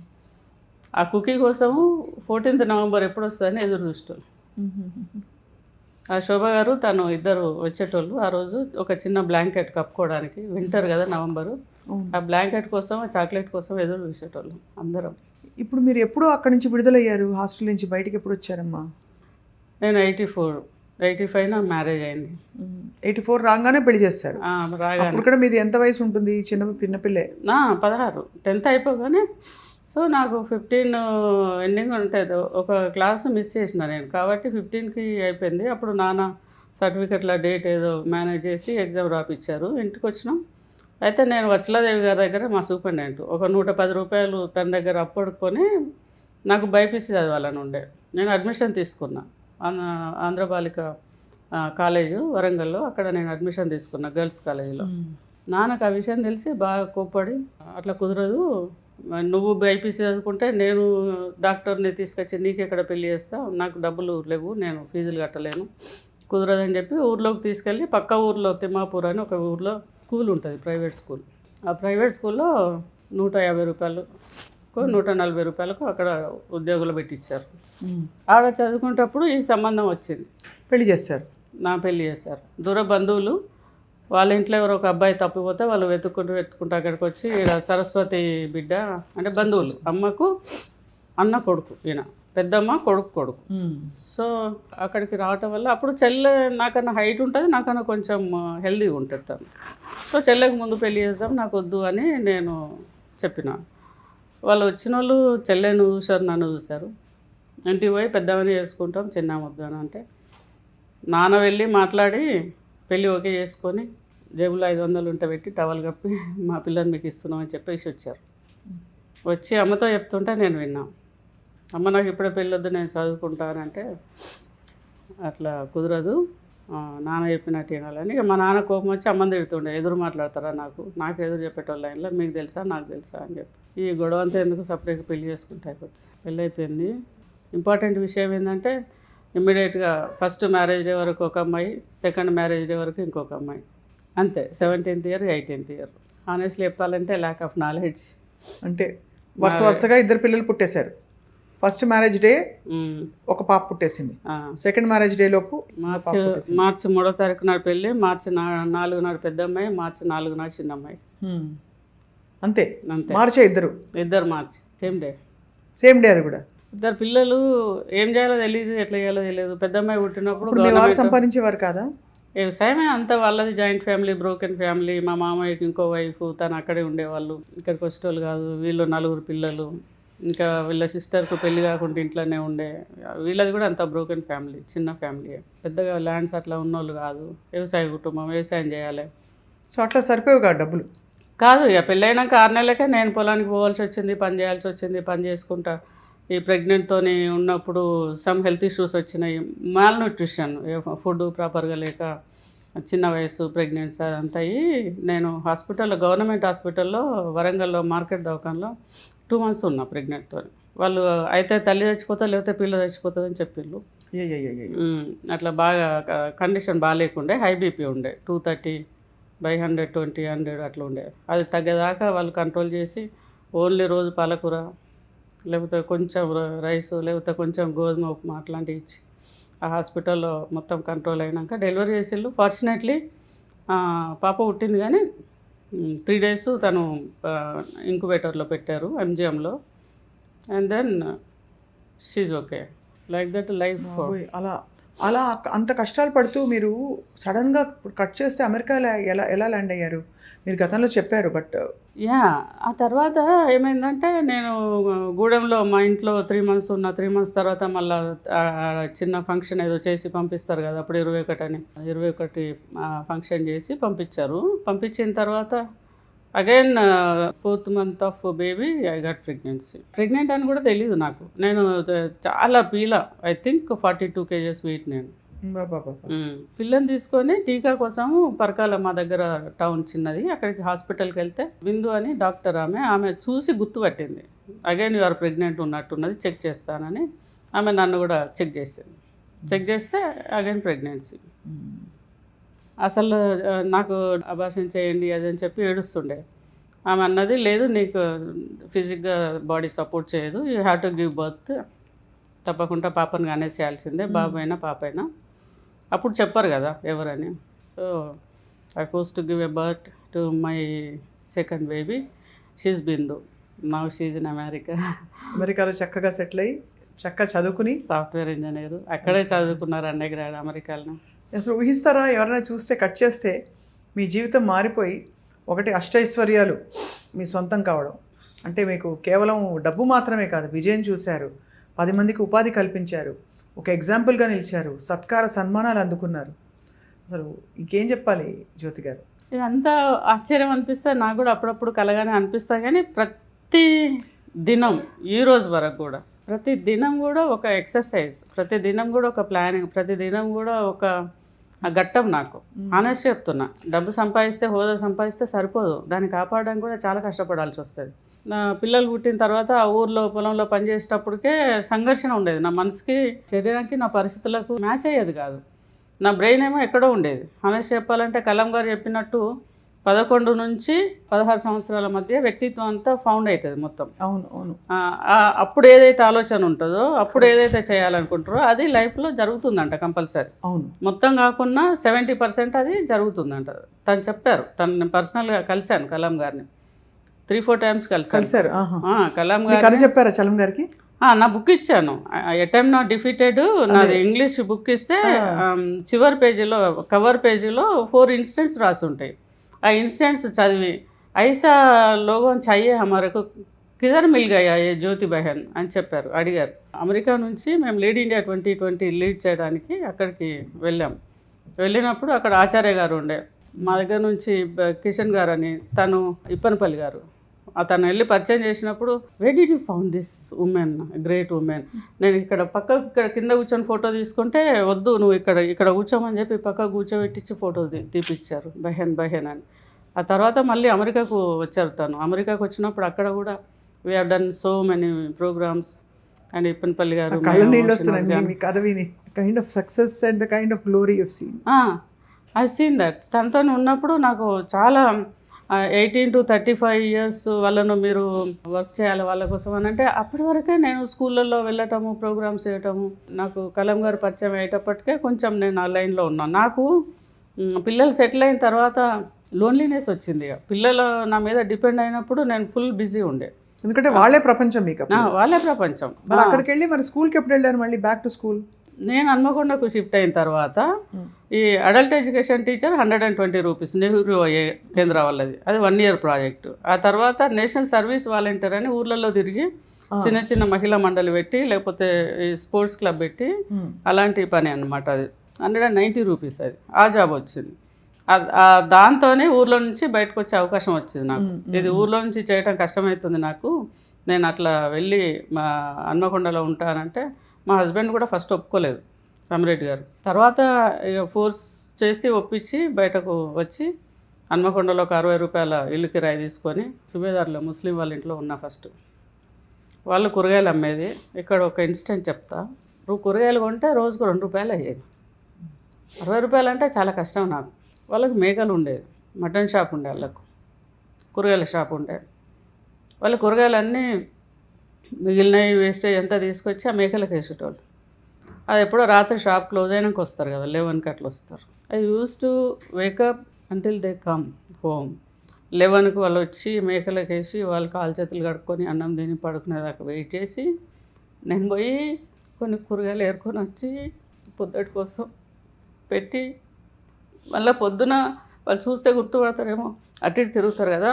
ఆ కుకీ కోసము 14th నవంబర్ ఎప్పుడు వస్తుందని ఎదురు చూసేటోళ్ళు. ఆ శోభ గారు తను ఇద్దరు వచ్చేటోళ్ళు. ఆ రోజు ఒక చిన్న బ్లాంకెట్ కప్పుకోవడానికి, వింటర్ కదా నవంబరు, ఆ బ్లాంకెట్ కోసం ఆ చాక్లెట్ కోసం ఎదురు చూసేటోళ్ళు అందరం. ఇప్పుడు మీరు ఎప్పుడు అక్కడి నుంచి విడుదలయ్యారు, హాస్టల్ నుంచి బయటికి ఎప్పుడు వచ్చారమ్మా? నేను 85 నా మ్యారేజ్ అయింది. 84 రాగానే పెళ్లి చేస్తారు? రాగానే. అప్పుడు కూడా మీది ఎంత వయసు ఉంటుంది? పిన్నపిల్లే? 16, 10th అయిపోగానే. సో నాకు 15 ఎండింగ్ ఉంటుంది, ఒక క్లాసు మిస్ చేసిన నేను, కాబట్టి 15కి అయిపోయింది. అప్పుడు నాన్న సర్టిఫికెట్ల డేట్ ఏదో మేనేజ్ చేసి ఎగ్జామ్ రాపిచ్చారు, ఇంటికి వచ్చినాం. అయితే నేను వత్సలాదేవి గారి దగ్గర మా సూపరింటెండెంట్ ఒక 110 రూపాయలు తన దగ్గర అప్పడుకొని నాకు బైపీసీ చదవాలని ఉండే. నేను అడ్మిషన్ తీసుకున్నా ఆంధ్ర బాలిక కాలేజు వరంగల్లో, అక్కడ నేను అడ్మిషన్ తీసుకున్నా గర్ల్స్ కాలేజీలో. నాన్నకు ఆ విషయం తెలిసి బాగా కోప్పడి, అట్లా కుదరదు, నువ్వు బైపీసీ చదువుకుంటే నేను డాక్టర్ని తీసుకొచ్చి నీకు ఎక్కడ పెళ్లి చేస్తా, నాకు డబ్బులు లేవు, నేను ఫీజులు కట్టలేను, కుదరదని చెప్పి ఊర్లోకి తీసుకెళ్ళి పక్క ఊర్లో తిమ్మాపూర్ అని ఒక ఊర్లో స్కూల్ ఉంటుంది, ప్రైవేట్ స్కూల్. ఆ ప్రైవేట్ స్కూల్లో 150 రూపాయలకు 140 రూపాయలకు అక్కడ ఉద్యోగులు పెట్టించారు. ఆడ చదువుకునేటప్పుడు ఈ సంబంధం వచ్చింది, పెళ్లి చేస్తారు. నా పెళ్లి చేశారు. దూర బంధువులు వాళ్ళ ఇంట్లో ఎవరో ఒక అబ్బాయి తప్పిపోతే వాళ్ళు వెతుక్కుంటూ అక్కడికి వచ్చి ఈడ సరస్వతి బిడ్డ అంటే బంధువులు, అమ్మకు అన్న కొడుకు, ఈయన పెద్దమ్మ కొడుకు. సో అక్కడికి రావటం వల్ల అప్పుడు చెల్లె నాకన్నా హైట్ ఉంటుంది, నాకన్నా కొంచెం హెల్దీగా ఉంటుంది తను. సో చెల్లెకి ముందు పెళ్లి చేద్దాం, నాకు వద్దు అని నేను చెప్పిన. వాళ్ళు వచ్చిన వాళ్ళు చెల్లెను చూశారు, నన్ను చూశారు. ఇంటికి పోయి పెద్దవని చేసుకుంటాం, చిన్న వద్దు అని అంటే నాన్న వెళ్ళి మాట్లాడి పెళ్ళి ఓకే చేసుకొని జేబులో 500 ఉంటే పెట్టి టవల్ కప్పి మా పిల్లని మీకు ఇస్తున్నామని చెప్పేసి వచ్చారు. వచ్చి అమ్మతో చెప్తుంటే నేను విన్నా. అమ్మ నాకు ఇప్పుడే పెళ్ళొద్దు, నేను చదువుకుంటానంటే అట్లా కుదరదు, నాన్న చెప్పినట్టు వినాలని. ఇక మా నాన్న కోపం వచ్చి అమ్మని తిడుతుండే, ఎదురు మాట్లాడతారా నాకు ఎదురు చెప్పేటోళ్ళ లైన్లో, మీకు తెలుసా నాకు తెలుసా అని చెప్పి. ఈ గొడవ అంతా ఎందుకు సపరేట్గా పెళ్లి చేసుకుంటే అయిపోతుంది. పెళ్ళి అయిపోయింది. ఇంపార్టెంట్ విషయం ఏంటంటే ఇమ్మీడియట్గా ఫస్ట్ మ్యారేజ్ డే వరకు ఒక అమ్మాయి, సెకండ్ మ్యారేజ్ డే వరకు ఇంకొక అమ్మాయి, అంతే. 17th year 18th year. Honestly చెప్పాలంటే ల్యాక్ ఆఫ్ నాలెడ్జ్. అంటే వరుసగా 2 పిల్లలు పుట్టేశారు. ఫస్ట్ మ్యారేజ్ డే ఒక పాప పుట్టేసింది, సెకండ్ మ్యారేజ్ డే లోపు మార్చి 3వ తారీఖు నాడు పెళ్ళి, మార్చి 4 నాడు పెద్ద అమ్మాయి, మార్చి 4 నాడు చిన్న అమ్మాయి, అంతే. మార్చే ఇద్దరు మార్చి సేమ్ డే అది కూడా. 2 పిల్లలు. ఏం చేయాలో తెలియదు, ఎట్లా చేయాలో తెలియదు. పెద్ద అమ్మాయి పుట్టినప్పుడు సంపాదించేవారు కాదా? వ్యవసాయమే అంతా వాళ్ళది, జాయింట్ ఫ్యామిలీ, బ్రోకెన్ ఫ్యామిలీ. మా మామయ్యకి ఇంకో వైఫ్, తను అక్కడే ఉండేవాళ్ళు, ఇక్కడికి వచ్చేటోళ్ళు కాదు. వీళ్ళు 4 పిల్లలు, ఇంకా వీళ్ళ సిస్టర్కు పెళ్లి కాకుండా ఇంట్లోనే ఉండే. వీళ్ళది కూడా అంత బ్రోకెన్ ఫ్యామిలీ, చిన్న ఫ్యామిలీ, పెద్దగా ల్యాండ్స్ అట్లా ఉన్నోళ్ళు కాదు. వ్యవసాయ కుటుంబం, వ్యవసాయం చేయాలి. సో అట్లా సరిపోవు కాదు డబ్బులు కాదు. ఇక పెళ్ళైనాక 6 నెలలకే నేను పొలానికి పోవాల్సి వచ్చింది, పని చేయాల్సి వచ్చింది. పని చేసుకుంటా ఈ ప్రెగ్నెంట్తో ఉన్నప్పుడు సమ్ హెల్త్ ఇష్యూస్ వచ్చినాయి. మాల్ న్యూట్రిషన్, ఫుడ్ ప్రాపర్గా లేక, చిన్న వయసు, ప్రెగ్నెన్సీ అదంతా అయ్యి నేను హాస్పిటల్లో, గవర్నమెంట్ హాస్పిటల్లో వరంగల్లో మార్కెట్ దవాఖానలో 2 months ఉన్నా ప్రెగ్నెంట్తో. వాళ్ళు అయితే తల్లి చచ్చిపోతా లేకపోతే పిల్ల చచ్చిపోతుంది అని చెప్పిళ్ళు. అట్లా బాగా కండిషన్ బాగాలేకుండే, హై బీపీ ఉండే, 230/120 100 అట్లా ఉండే. అది తగ్గేదాకా వాళ్ళు కంట్రోల్ చేసి ఓన్లీ రోజు పాలకూర, లేకపోతే కొంచెం రైస్, లేకపోతే కొంచెం గోధుమ ఉప్మా అట్లాంటివి ఇచ్చి ఆ హాస్పిటల్లో మొత్తం కంట్రోల్ అయినాక డెలివరీ చేసిళ్ళు. ఫార్చునేట్లీ పాప పుట్టింది, కానీ 3 days తను ఇంక్యుబేటర్లో పెట్టారు, ఎంజిఎంలో. And then she's okay. Like that life. అలా అంత కష్టాలు పడుతూ మీరు సడన్గా కట్ చేస్తే అమెరికాలో ఎలా ల్యాండ్ అయ్యారు? మీరు గతంలో చెప్పారు, బట్ ఆ తర్వాత ఏమైందంటే నేను గూడెంలో మా ఇంట్లో 3 months ఉన్నా. 3 months తర్వాత మళ్ళీ చిన్న ఫంక్షన్ ఏదో చేసి పంపిస్తారు కదా, అప్పుడు 21 ఫంక్షన్ చేసి పంపించారు. పంపించిన తర్వాత again 4th month of baby I got pregnant అని కూడా తెలీదు నాకు. నేను చాలా ఐ థింక్ 42 kgs వెయిట్. నేను పిల్లని తీసుకొని టీకా కోసం పరకాల, మా దగ్గర టౌన్ చిన్నది, అక్కడికి హాస్పిటల్కి వెళ్తే బిందు అని డాక్టర్ ఆమె చూసి గుర్తుపట్టింది. అగైన్ యు ఆర్ ప్రెగ్నెంట్ ఉన్నట్టున్నది, చెక్ చేస్తానని ఆమె నన్ను కూడా చెక్ చేసింది. చెక్ చేస్తే అగైన్ ప్రెగ్నెన్సీ. అసలు నాకు అబార్షన్ చేయండి అది అని చెప్పి ఏడుస్తుండే. ఆమె అన్నది, లేదు నీకు ఫిజిక్గా బాడీ సపోర్ట్ చేయదు, you have to give birth, తప్పకుండా పాపను కానేసేయాల్సిందే, బాబు అయినా పాప అయినా. అప్పుడు చెప్పారు కదా ఎవరని. So I force to give a birth to my second baby. She's Bindu. Now she's in అమెరికాలో చక్కగా సెటిల్ అయ్యి చక్కగా చదువుకుని సాఫ్ట్వేర్ ఇంజనీర్, అక్కడే చదువుకున్నారు అండర్గ్రాడ్ అమెరికాలో. అసలు ఊహిస్తారా ఎవరైనా చూస్తే కట్ చేస్తే మీ జీవితం మారిపోయి ఒకటి అష్టైశ్వర్యాలు మీ సొంతం కావడం? అంటే మీకు కేవలం డబ్బు మాత్రమే కాదు, విజయం చూశారు, 10 మందికి ఉపాధి కల్పించారు, ఒక ఎగ్జాంపుల్గా నిలిచారు, సత్కార సన్మానాలు అందుకున్నారు. అసలు ఇంకేం చెప్పాలి జ్యోతి గారు? ఇదంతా ఆశ్చర్యం అనిపిస్తుంది నాకు కూడా, అప్పుడప్పుడు కలగానే అనిపిస్తుంది. కానీ ప్రతి దినం ఈ రోజు వరకు కూడా ప్రతి దినం కూడా ఒక ఎక్సర్సైజ్, ప్రతి దినం కూడా ఒక ప్లానింగ్, ప్రతి దినం కూడా ఒక ఘట్టం. నాకు ఆనెస్ట్ చెప్తున్నా, డబ్బు సంపాదిస్తే, హోదా సంపాదిస్తే సరిపోదు, దాన్ని కాపాడడానికి కూడా చాలా కష్టపడాల్సి వస్తుంది. నా పిల్లలు పుట్టిన తర్వాత ఆ ఊర్లో పొలంలో పనిచేసేటప్పటికే సంఘర్షణ ఉండేది. నా మనసుకి, శరీరానికి, నా పరిస్థితులకు మ్యాచ్ అయ్యేది కాదు. నా బ్రెయిన్ ఏమో ఎక్కడో ఉండేది. ఆనెస్ట్ చెప్పాలంటే కలాం గారు చెప్పినట్టు 11 నుంచి 16 సంవత్సరాల మధ్య వ్యక్తిత్వం అంతా ఫౌండ్ అవుతుంది మొత్తం. అవును అవును. అప్పుడు ఏదైతే ఆలోచన ఉంటుందో, అప్పుడు ఏదైతే చేయాలనుకుంటారో అది లైఫ్లో జరుగుతుందంట కంపల్సరీ. అవును, మొత్తం కాకుండా 70% అది జరుగుతుందంట. తను చెప్పారు. తను పర్సనల్గా కలిశాను కలాం గారిని 3-4 టైమ్స్ కలిశారు. కలాం గారు చెప్పారా కలాం గారికి? నా బుక్ ఇచ్చాను, అటెంప్ట్ నాట్ డిఫీటెడ్, నాది ఇంగ్లీష్ బుక్ ఇస్తే చివరి పేజీలో, కవర్ పేజీలో 4 ఇన్సిడెంట్స్ రాసి ఉంటాయి. ఆ ఇన్సిడెంట్స్ చదివి ఐసా లోగోన్ చాయే హమారకు కిధర్ మిల్ గయా ఏ జ్యోతి బహన్ అని చెప్పారు, అడిగారు. అమెరికా నుంచి మేము లీడ్ ఇండియా 2020 లీడ్ చేయడానికి అక్కడికి వెళ్ళినప్పుడు అక్కడ ఆచార్య గారు ఉండే, మా దగ్గర నుంచి కిషన్ గారు అని, తను ఇప్పనపల్లి గారు, అతను వెళ్ళి పరిచయం చేసినప్పుడు way did you found this women, great women. నేను ఇక్కడ కింద కూర్చొని ఫోటో తీసుకుంటే వద్దు, నువ్వు ఇక్కడ కూర్చోమని చెప్పి పక్కకు కూర్చోబెట్టించి ఫోటో తీపిచ్చారు, బహెన్ అని. ఆ తర్వాత మళ్ళీ అమెరికాకు వచ్చారు. తను అమెరికాకు వచ్చినప్పుడు అక్కడ కూడా we have done so many programs. అండ్ Ippanapalli garu I scene that. తనతో ఉన్నప్పుడు నాకు చాలా 18 to 35 years వాళ్ళను మీరు వర్క్ చేయాలి వాళ్ళ కోసం అని అంటే, అప్పటి వరకే నేను స్కూళ్ళల్లో వెళ్ళటము, ప్రోగ్రామ్స్ చేయటము. నాకు కలాం గారు పరిచయం అయ్యేటప్పటికే కొంచెం నేను ఆ లైన్లో ఉన్నాను. నాకు పిల్లలు సెటిల్ అయిన తర్వాత లోన్లీనెస్ వచ్చింది. పిల్లలు నా మీద డిపెండ్ అయినప్పుడు నేను ఫుల్ బిజీ ఉండే, ఎందుకంటే వాళ్ళే ప్రపంచం మీకు. వాళ్ళే ప్రపంచం. అక్కడికి వెళ్ళి మరి స్కూల్కి ఎప్పుడు వెళ్ళారు మళ్ళీ బ్యాక్ టు స్కూల్? నేను హన్మకొండకు షిఫ్ట్ అయిన తర్వాత ఈ adult education teacher 120 rupees Nehru కేంద్ర వాళ్ళది, అది 1 year ప్రాజెక్టు. ఆ తర్వాత నేషనల్ సర్వీస్ వాలంటీర్ అని ఊర్లలో తిరిగి చిన్న చిన్న మహిళా మండలి పెట్టి, లేకపోతే ఈ స్పోర్ట్స్ క్లబ్ పెట్టి, అలాంటి పని అన్నమాట. అది 190 రూపీస్. అది ఆ జాబ్ వచ్చింది. దాంతోనే ఊర్లో నుంచి బయటకు వచ్చే అవకాశం వచ్చింది నాకు. ఇది ఊర్లో నుంచి చేయడం కష్టమవుతుంది నాకు, నేను అట్లా వెళ్ళి మా హన్మకొండలో ఉంటానంటే మా హస్బెండ్ కూడా ఫస్ట్ ఒప్పుకోలేదు, సమిరెడ్డి గారు. తర్వాత ఇక ఫోర్స్ చేసి ఒప్పించి బయటకు వచ్చి హన్మకొండలో ఒక 60 రూపాయల ఇల్లు కిరాయి తీసుకొని సుబేదార్లో ముస్లిం వాళ్ళ ఇంట్లో ఉన్నా. ఫస్ట్ వాళ్ళు కూరగాయలు అమ్మేది. ఇక్కడ ఒక ఇన్సిడెంట్ చెప్తా. కూరగాయలు కొంటే రోజుకు 2 రూపాయలు అయ్యేది. 60 రూపాయలు అంటే చాలా కష్టం నాకు. వాళ్ళకి మేకలు ఉండేది, మటన్ షాప్ ఉండే, వాళ్ళకు కూరగాయల షాప్ ఉండే. వాళ్ళ కూరగాయలన్నీ మిగిలినవి వేస్టేజ్ అంతా తీసుకొచ్చి ఆ మేకలకు వేసేటోళ్ళు. అది ఎప్పుడో రాత్రి షాప్ క్లోజ్ అయినాక వస్తారు కదా, 11కి అట్లా వస్తారు. I used to wake up until they come home. 11కి వాళ్ళు వచ్చి మేకలకు వేసి వాళ్ళు కాలు చేతులు కడుక్కొని అన్నం తిని పడుకునేదాకా వెయిట్ చేసి, నేను పోయి కొన్ని కూరగాయలు ఏరుకొని వచ్చి పొద్దుటి కోసం పెట్టి, మళ్ళీ పొద్దున వాళ్ళు చూస్తే గుర్తుపడతారేమో, అటు ఇటు తిరుగుతారు కదా,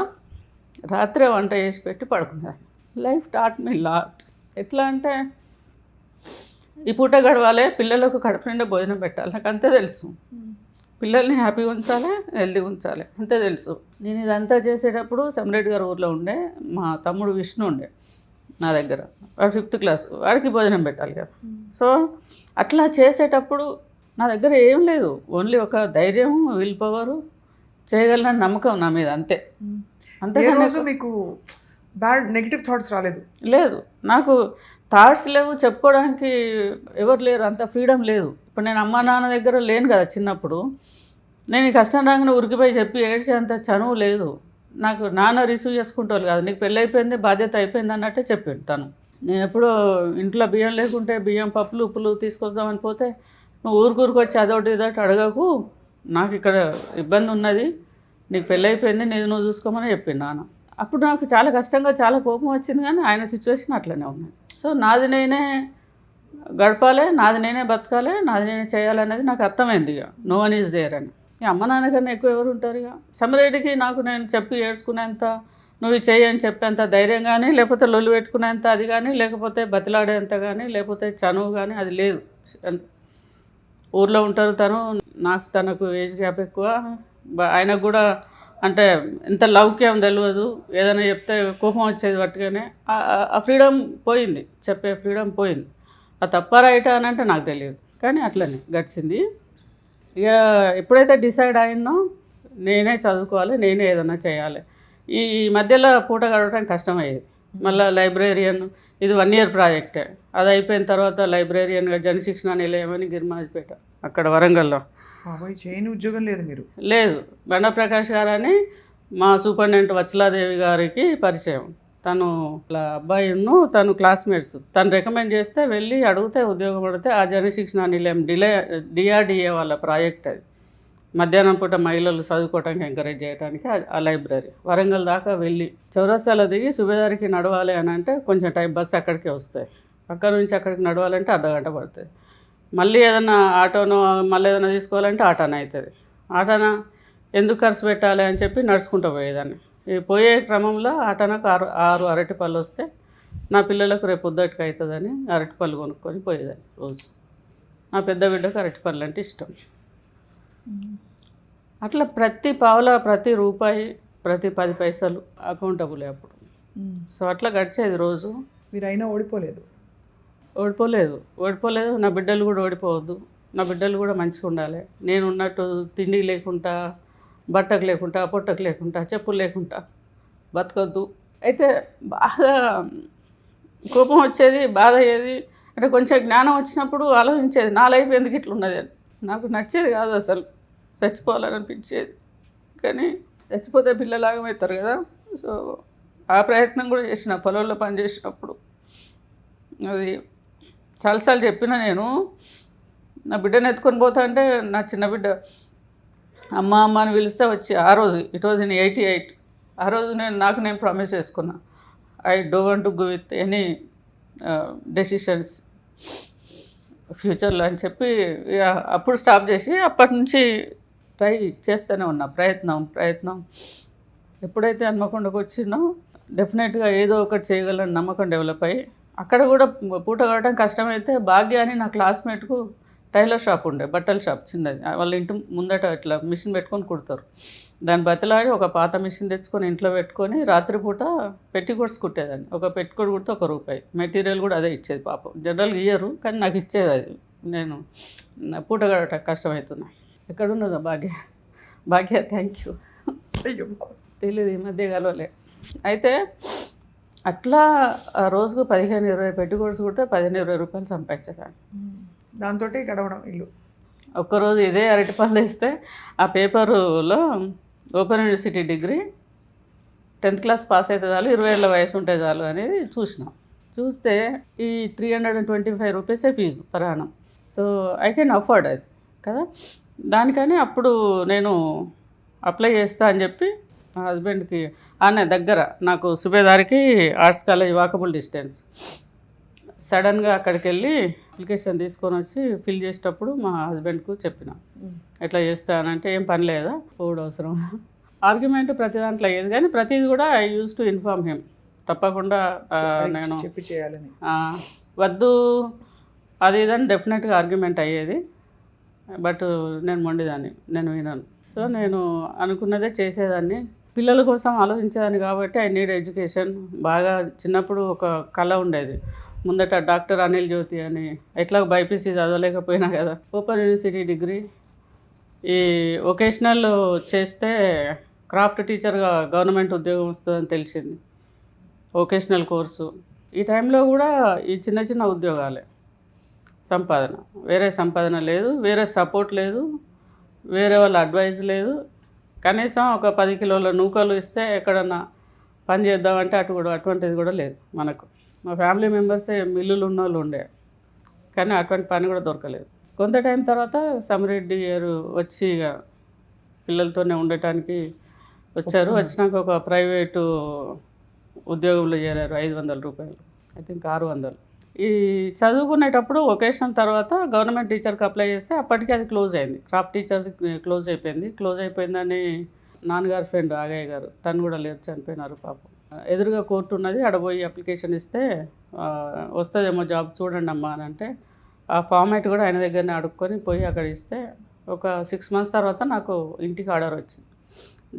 రాత్రే వంట చేసి పెట్టి పడుకునేదాన్ని. Life taught me lot. ఎట్లా అంటే ఈ పూట గడవాలే, పిల్లలకు కడుపు నిండా భోజనం పెట్టాలి, నాకు అంతే తెలుసు. పిల్లల్ని హ్యాపీగా ఉంచాలి, హెల్తీగా ఉంచాలి, అంతే తెలుసు. నేను ఇదంతా చేసేటప్పుడు సమిరెడ్డి గారు ఊర్లో ఉండే, మా తమ్ముడు విష్ణు ఉండే నా దగ్గర, వాడు 5th క్లాస్, వాడికి భోజనం పెట్టాలి కదా. సో అట్లా చేసేటప్పుడు నా దగ్గర ఏం లేదు, ఓన్లీ ఒక ధైర్యం, విల్ పవరు, చేయగలన నమ్మకం నా మీద, అంతే. అంతే. మీకు బ్యాడ్ నెగిటివ్ థాట్స్ రాలేదు? లేదు, నాకు థాట్స్ లేవు, చెప్పుకోవడానికి ఎవరు లేరు, అంత ఫ్రీడమ్ లేదు. ఇప్పుడు నేను అమ్మ నాన్న దగ్గర లేను కదా చిన్నప్పుడు. నేను ఈ కష్టం రాగానే ఉరికిపోయి చెప్పి ఏడ్చేంత చనువు లేదు నాకు. నాన్న రిసీవ్ చేసుకుంటారు కదా, నీకు పెళ్ళి అయిపోయింది, బాధ్యత అయిపోయింది అన్నట్టే చెప్పిండు తను. నేను ఎప్పుడో ఇంట్లో బియ్యం లేకుంటే బియ్యం, పప్పులు, ఉప్పులు తీసుకొద్దామని పోతే, నువ్వు ఊరికి వచ్చి అదొకటి ఇదొకటి అడగకు, నాకు ఇక్కడ ఇబ్బంది ఉన్నది, నీకు పెళ్ళి అయిపోయింది, నేను నువ్వు చూసుకోమని చెప్పిండు నాన్న. అప్పుడు నాకు చాలా కష్టంగా, చాలా కోపం వచ్చింది. కానీ ఆయన సిచ్యువేషన్ అట్లనే ఉన్నది. సో నాది నేనే గడపాలి, నాది నేనే బతకాలి, నాది నేనే చేయాలనేది నాకు అర్థమైంది. ఇక నో వన్ ఈజ్ దేర్ అని. ఇక అమ్మ నాన్న కన్నా ఎక్కువ ఎవరు ఉంటారు? ఇక సమిరెడ్డికి నాకు నేను చెప్పి ఏడ్చుకునేంత, నువ్వు చెయ్యి అని చెప్పేంత ధైర్యం కానీ, లేకపోతే లొల్లు పెట్టుకునేంత అది కానీ, లేకపోతే బతిలాడేంత కానీ, లేకపోతే చనువు కానీ అది లేదు. ఊర్లో ఉంటారు, తను నాకు తనకు ఏజ్ గ్యాప్ ఎక్కువ, ఆయనకు కూడా అంటే ఎంత లౌక్యం తెలియదు, ఏదైనా చెప్తే కోపం వచ్చేది పట్టుగానే. ఆ ఫ్రీడమ్ పోయింది, చెప్పే ఫ్రీడమ్ పోయింది. ఆ తప్ప రైట్ అని అంటే నాకు తెలియదు, కానీ అట్లనే గడిచింది. ఇక ఎప్పుడైతే డిసైడ్ అయినో నేనే చదువుకోవాలి, నేనే ఏదైనా చేయాలి. ఈ మధ్యలో పూట గడవడానికి కష్టమయ్యేది. మళ్ళీ లైబ్రేరియన్, ఇది 1 year ప్రాజెక్టే. అది అయిపోయిన తర్వాత లైబ్రేరియన్గా జనశిక్షణ నిలయమని గిరిమాజ్పేట అక్కడ వరంగల్లో. చేయని ఉద్యోగం లేదు మీరు? లేదు. బండ ప్రకాష్ గారని మా సూపరింటెండెంట్ వత్సలాదేవి గారికి పరిచయం. తను అబ్బాయిను తను క్లాస్మేట్స్, తను రికమెండ్ చేస్తే వెళ్ళి అడిగితే ఉద్యోగం పడితే ఆ జనశిక్షణ నిలయం డిఆర్డిఏ వాళ్ళ ప్రాజెక్ట్ అది. మధ్యాహ్నం పూట మహిళలు చదువుకోవడానికి ఎంకరేజ్ చేయడానికి ఆ లైబ్రరీ. వరంగల్ దాకా వెళ్ళి చౌరస్తాలో దిగి సుబేదారికి నడవాలి అని అంటే కొంచెం టైం, బస్సు అక్కడికే వస్తాయి. అక్కడ నుంచి అక్కడికి నడవాలంటే అర్ధగంట పడుతుంది. మళ్ళీ ఏదైనా ఆటోనో మళ్ళీ ఏదైనా తీసుకోవాలంటే ఆటోన అవుతుంది. ఆటోన ఎందుకు ఖర్చు పెట్టాలి అని చెప్పి నడుచుకుంటూ పోయేదాన్ని. ఈ పోయే క్రమంలో ఆటోనకు 6 అరటిపళ్ళు వస్తే నా పిల్లలకు రేపు పొద్దుటికి అవుతుందని అరటిపళ్ళు కొనుక్కొని పోయేదాన్ని రోజు. నా పెద్ద బిడ్డకు అరటిపళ్ళు అంటే ఇష్టం. అట్లా ప్రతి పావుల, ప్రతి రూపాయి, ప్రతి 10 పైసలు అకౌంటబుల్ అప్పుడు. సో అట్లా గడిచేది రోజు. మీరు అయినా ఓడిపోలేదు? ఓడిపోలేదు. నా బిడ్డలు కూడా ఓడిపోవద్దు, నా బిడ్డలు కూడా మంచిగా ఉండాలి. నేను ఉన్నట్టు తిండి లేకుండా, బట్టకు లేకుండా, పొట్టకు లేకుండా, చెప్పులు లేకుండా బతకొద్దు. అయితే బాగా కోపం వచ్చేది, బాధ అయ్యేది. అంటే కొంచెం జ్ఞానం వచ్చినప్పుడు ఆలోచించేది, నా లైఫ్ ఎందుకు ఇట్లున్నది అని. నాకు నచ్చేది కాదు అసలు, చచ్చిపోవాలని అనిపించేది. కానీ చచ్చిపోతే పిల్లలు ఆగమవుతారు కదా. సో ఆ ప్రయత్నం కూడా చేసిన. పొలంలో పని చేసినప్పుడు అది చాలాసార్లు చెప్పిన. నేను నా బిడ్డను ఎత్తుకొని పోతా అంటే నా చిన్న బిడ్డ అమ్మ అమ్మ అని పిలిస్తే వచ్చి, ఆ రోజు ఇట్ వాజ్ ఇన్ 88, ఆ రోజు నేను ప్రామిస్ చేసుకున్నా, I don't want to go with any decisions ఫ్యూచర్లో అని చెప్పి అప్పుడు స్టాప్ చేసి అప్పటి నుంచి ట్రై చేస్తూనే ఉన్నా. ప్రయత్నం ఎప్పుడైతే హన్మకొండకు వచ్చినో డెఫినెట్గా ఏదో ఒకటి చేయగలని నమ్మకం డెవలప్ అయ్యి, అక్కడ కూడా పూట గడవడం కష్టమైతే భాగ్య అని నా క్లాస్మేట్కు టైలర్ షాప్ ఉండే, బట్టల షాప్ చిన్నది. వాళ్ళ ఇంటి ముందట ఇట్లా మిషన్ పెట్టుకొని కుడతారు. దాన్ని బతిలాడి ఒక పాత మిషన్ తెచ్చుకొని ఇంట్లో పెట్టుకొని రాత్రిపూట పెట్టికోట్స్ కుట్టేదాన్ని. ఒక పెట్టికోట్ కుడితే ₹1. మెటీరియల్ కూడా అదే ఇచ్చేది. పాపం జనరల్గా ఇయ్యరు, కానీ నాకు ఇచ్చేది అది. నేను పూట గడవటం కష్టమవుతున్నా. ఎక్కడున్నదో భాగ్య థ్యాంక్ యూ. తెలియదు, ఈ మధ్య కలవలే. అయితే అట్లా రోజుకు 15-20 పెట్టికోట్స్ కుడితే ₹15-20 సంపాదించేదాన్ని. దాంతో గడవడం ఇల్లు. ఒక్కరోజు ఇదే అరటిపళ్ళు వేస్తే ఆ పేపర్లో open university degree 10th class pass అయితే చాలు, 20 ఏళ్ళ వయసు ఉంటే చాలు అనేది చూస్తే ఈ ₹325 fee per annum. So I can afford అది కదా. దానికని అప్పుడు నేను అప్లై చేస్తా అని చెప్పి మా హస్బెండ్కి ఆనే దగ్గర, నాకు సుబేదారికి ఆర్ట్స్ కాలేజ్ వాకబుల్ డిస్టెన్స్. సడన్గా అక్కడికి వెళ్ళి అప్లికేషన్ తీసుకొని వచ్చి ఫిల్ చేసేటప్పుడు మా హస్బెండ్కు చెప్పిన, ఎట్లా చేస్తానంటే ఏం పని లేదా, పోవడం అవసరం. ఆర్గ్యుమెంట్ ప్రతి దాంట్లో అయ్యేది, కానీ ప్రతిది కూడా I use to inform him. తప్పకుండా నేను చెప్పి చేయాలని, వద్దు అది ఇదని డెఫినెట్గా ఆర్గ్యుమెంట్ అయ్యేది. బట్ నేను మొండిదాన్ని, నేను విన్నాను. సో నేను అనుకున్నదే చేసేదాన్ని, పిల్లల కోసం ఆలోచించేదాన్ని. కాబట్టి ఐ నీడ్ ఎడ్యుకేషన్. బాగా చిన్నప్పుడు ఒక కళ ఉండేది, ముందట డాక్టర్ అనిల్ జ్యోతి అని. ఎట్లా బైపీసీ చదవలేకపోయినా కదా, ఓపెన్ యూనివర్సిటీ డిగ్రీ ఈ వొకేషనల్ చేస్తే క్రాఫ్ట్ టీచర్గా గవర్నమెంట్ ఉద్యోగం వస్తుందని తెలిసింది. వొకేషనల్ కోర్సు ఈ టైంలో కూడా ఈ చిన్న ఉద్యోగాలే సంపాదన, వేరే సంపాదన లేదు, వేరే సపోర్ట్ లేదు, వేరే వాళ్ళ అడ్వైజ్ లేదు. కనీసం ఒక 10 కిలోల నూకలు ఇస్తే ఎక్కడన్నా పని చేద్దామంటే అటువంటిది కూడా లేదు మనకు. మా ఫ్యామిలీ మెంబర్సే మిల్లులు ఉన్న వాళ్ళు ఉండే, కానీ అటువంటి పని కూడా దొరకలేదు. కొంత టైం తర్వాత సమిరెడ్డి గారు వచ్చి ఇక పిల్లలతోనే ఉండటానికి వచ్చారు. వచ్చినాక ఒక ప్రైవేటు ఉద్యోగంలో చేరారు. ₹500, ఐ థింక్ 600. ఈ చదువుకునేటప్పుడు వొకేషనల్ తర్వాత గవర్నమెంట్ టీచర్కి అప్లై చేస్తే అప్పటికి అది క్లోజ్ అయింది. క్రాఫ్ట్ టీచర్ది క్లోజ్ అయిపోయిందని నాన్నగారు ఫ్రెండ్ ఆగయ్య గారు, తను కూడా లేరు, చనిపోయినారు పాపం. ఎదురుగా కోర్టు ఉన్నది, ఆడపోయి అప్లికేషన్ ఇస్తే వస్తుందేమో జాబ్ చూడండి అమ్మా అని అంటే, ఆ ఫార్మాట్ కూడా ఆయన దగ్గరనే అడుక్కొని పోయి అక్కడ ఇస్తే ఒక 6 months తర్వాత నాకు ఇంటికి ఆర్డర్ వచ్చింది,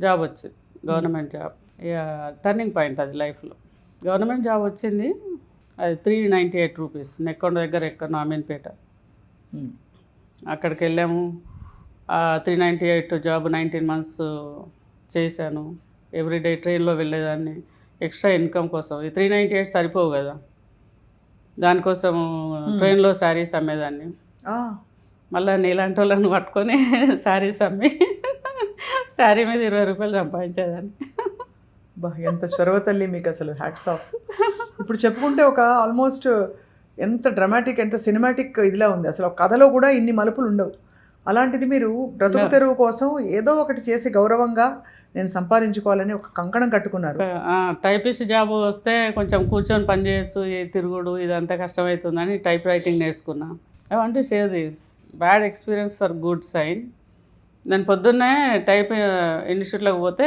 జాబ్ వచ్చింది, గవర్నమెంట్ జాబ్. ఇక టర్నింగ్ పాయింట్ అది లైఫ్లో. గవర్నమెంట్ జాబ్ వచ్చింది, అది 398 రూపీస్, నెక్కొండ దగ్గర ఎక్కడ అమీన్పేట. అక్కడికి వెళ్ళాము. 398 జాబ్ 19 months చేశాను. ఎవ్రీడే ట్రైన్లో వెళ్ళేదాన్ని ఎక్స్ట్రా ఇన్కమ్ కోసం. ఈ 398 సరిపోవు కదా, దానికోసం ట్రైన్లో శారీస్ అమ్మేదాన్ని. మళ్ళీ నీలాంటి వాళ్ళని పట్టుకొని శారీస్ అమ్మి శారీ మీద 20 రూపాయలు సంపాదించేదాన్ని. బా, ఎంత చొరవ తల్లి మీకు, అసలు హ్యాట్స్ ఆఫ్. ఇప్పుడు చెప్పుకుంటే ఒక ఆల్మోస్ట్ ఎంత డ్రామాటిక్, ఎంత సినిమాటిక్ ఇదిలా ఉంది. అసలు ఒక కథలో కూడా ఇన్ని మలుపులు ఉండవు. అలాంటిది మీరు బ్రతుకు తెరువు కోసం ఏదో ఒకటి చేసి గౌరవంగా నేను సంపాదించుకోవాలని ఒక కంకణం కట్టుకున్నారు. టైపిస్ట్ జాబ్ వస్తే కొంచెం కూర్చొని పని చేయొచ్చు, ఈ తిరుగుడు ఇదంతా కష్టమవుతుందని టైప్ రైటింగ్ నేర్చుకున్నా. I want to share this bad experience for good sign. నేను పొద్దున్నే టైప్ ఇన్స్టిట్యూట్లోకి పోతే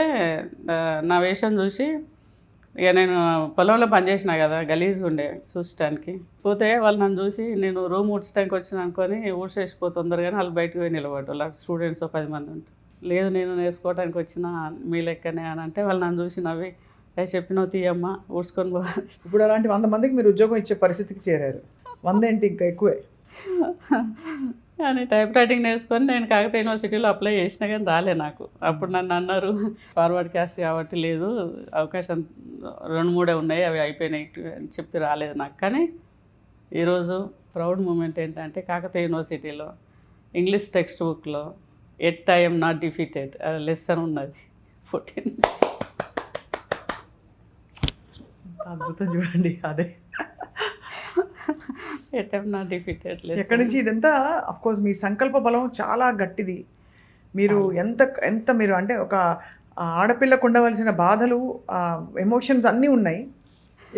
నా వేషం చూసి, ఇక నేను పొలంలో పనిచేసిన కదా, గలీజ్గా ఉండే చూసడానికి. పోతే వాళ్ళు నన్ను చూసి, నేను రూమ్ ఊడ్చడానికి వచ్చిన అనుకొని ఊడ్చేసిపో తొందరగానే, వాళ్ళు బయటకు పోయి నిలబడ్డారు. వాళ్ళ స్టూడెంట్స్ 10 మంది ఉంటారు. లేదు నేను నేర్చుకోవడానికి వచ్చిన మీ లెక్కనే అని అంటే, వాళ్ళు నన్ను చూసి నవ్వి, చెప్పినవు తీయమ్మా ఊడ్చుకొని పోవాలి. ఇప్పుడు అలాంటి 100 మందికి మీరు ఉద్యోగం ఇచ్చే పరిస్థితికి చేరారు. 100 ఏంటి, ఇంకా ఎక్కువే. కానీ టైప్ రైటింగ్ నేర్చుకొని నేను కాకతీయ యూనివర్సిటీలో అప్లై చేసినా కానీ రాలే నాకు. అప్పుడు నన్ను అన్నారు, ఫార్వర్డ్ క్యాస్ట్ కాబట్టి లేదు, అవకాశం 2-3 ఉన్నాయి, అవి అయిపోయినాయి అని చెప్పి రాలేదు నాకు. కానీ ఈరోజు ప్రౌడ్ మూమెంట్ ఏంటంటే, కాకతీయ యూనివర్సిటీలో ఇంగ్లీష్ టెక్స్ట్ బుక్లో at I M not defeated lesson ఉన్నది 14 నుంచి. అద్భుతం చూడండి. అదే at I M not defeated lesson. ఎక్కడి నుంచి ఇదంతా? అఫ్ కోర్స్ మీ సంకల్ప బలం చాలా గట్టిది. మీరు ఎంత మీరు అంటే ఒక ఆడపిల్లకు ఉండవలసిన బాధలు, ఎమోషన్స్ అన్నీ ఉన్నాయి.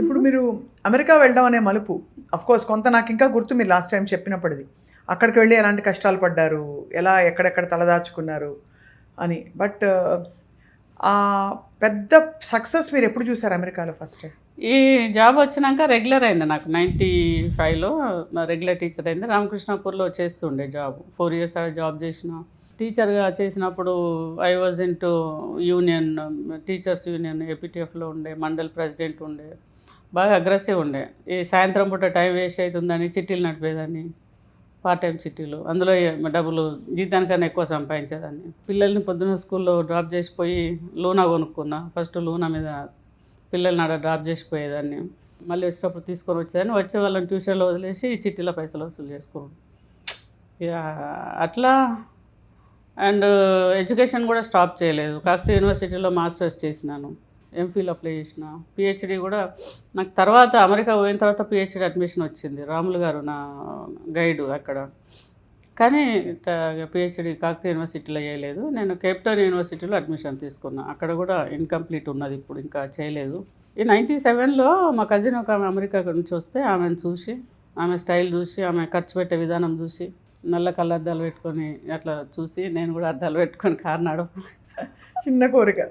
ఇప్పుడు మీరు అమెరికా వెళ్ళడం అనే మలుపు, అఫ్ కోర్స్ కొంత నాకు ఇంకా గుర్తు, మీరు లాస్ట్ టైం చెప్పినప్పటిది. అక్కడికి వెళ్ళి ఎలాంటి కష్టాలు పడ్డారు, ఎలా ఎక్కడెక్కడ తలదాచుకున్నారు అని. బట్ ఆ పెద్ద సక్సెస్ మీరు ఎప్పుడు చూసారు అమెరికాలో ఫస్ట్? ఈ జాబ్ వచ్చినాక రెగ్యులర్ అయింది నాకు. 95లో రెగ్యులర్ టీచర్ అయింది. రామకృష్ణాపూర్లో చేస్తుండే జాబ్. 4 years జాబ్ చేసిన. టీచర్గా చేసినప్పుడు I was into union, teachers union ఏపీటీఎఫ్లో ఉండే, మండల్ ప్రెసిడెంట్ ఉండే. బాగా అగ్రెసివ్ ఉండే. ఈ సాయంత్రం పూట టైం వేస్ట్ అవుతుందని చిట్టీలు నడిపేదాన్ని, పార్ట్ టైం చిట్టీలు. అందులో డబ్బులు జీతానికన్నా ఎక్కువ సంపాదించేదాన్ని. పిల్లల్ని పొద్దున్న స్కూల్లో డ్రాప్ చేసిపోయి లూనా కొనుక్కున్నా. ఫస్ట్ లూనా మీద పిల్లల్ని ఆడ డ్రాప్ చేసిపోయేదాన్ని. మళ్ళీ వచ్చేటప్పుడు తీసుకొని వచ్చేదాన్ని. వచ్చే వాళ్ళని ట్యూషన్లో వదిలేసి చిట్టీల పైసలు వసూలు చేసుకోండి. ఇక అట్లా. అండ్ ఎడ్యుకేషన్ కూడా స్టాప్ చేయలేదు. కాకతీయ యూనివర్సిటీలో మాస్టర్స్ చేసినాను, ఎంఫిల్ అప్లై చేసిన, పిహెచ్డి కూడా నాకు తర్వాత అమెరికా పోయిన తర్వాత పిహెచ్డి అడ్మిషన్ వచ్చింది. రాములు గారు నా గైడు అక్కడ. కానీ పిహెచ్డి కాకతీయ యూనివర్సిటీలో చేయలేదు. నేను కేప్టౌన్ యూనివర్సిటీలో అడ్మిషన్ తీసుకున్నా. అక్కడ కూడా ఇన్కంప్లీట్ ఉన్నది, ఇప్పుడు ఇంకా చేయలేదు. ఈ 97లో మా కజిన్ ఒక ఆమె అమెరికా నుంచి వస్తే ఆమెను చూసి, ఆమె స్టైల్ చూసి, ఆమె ఖర్చు పెట్టే విధానం చూసి, నల్ల కళ్ళద్దాలు పెట్టుకొని అట్లా చూసి నేను కూడా అద్దాలు పెట్టుకొని కారు నడవ. చిన్న కోరిక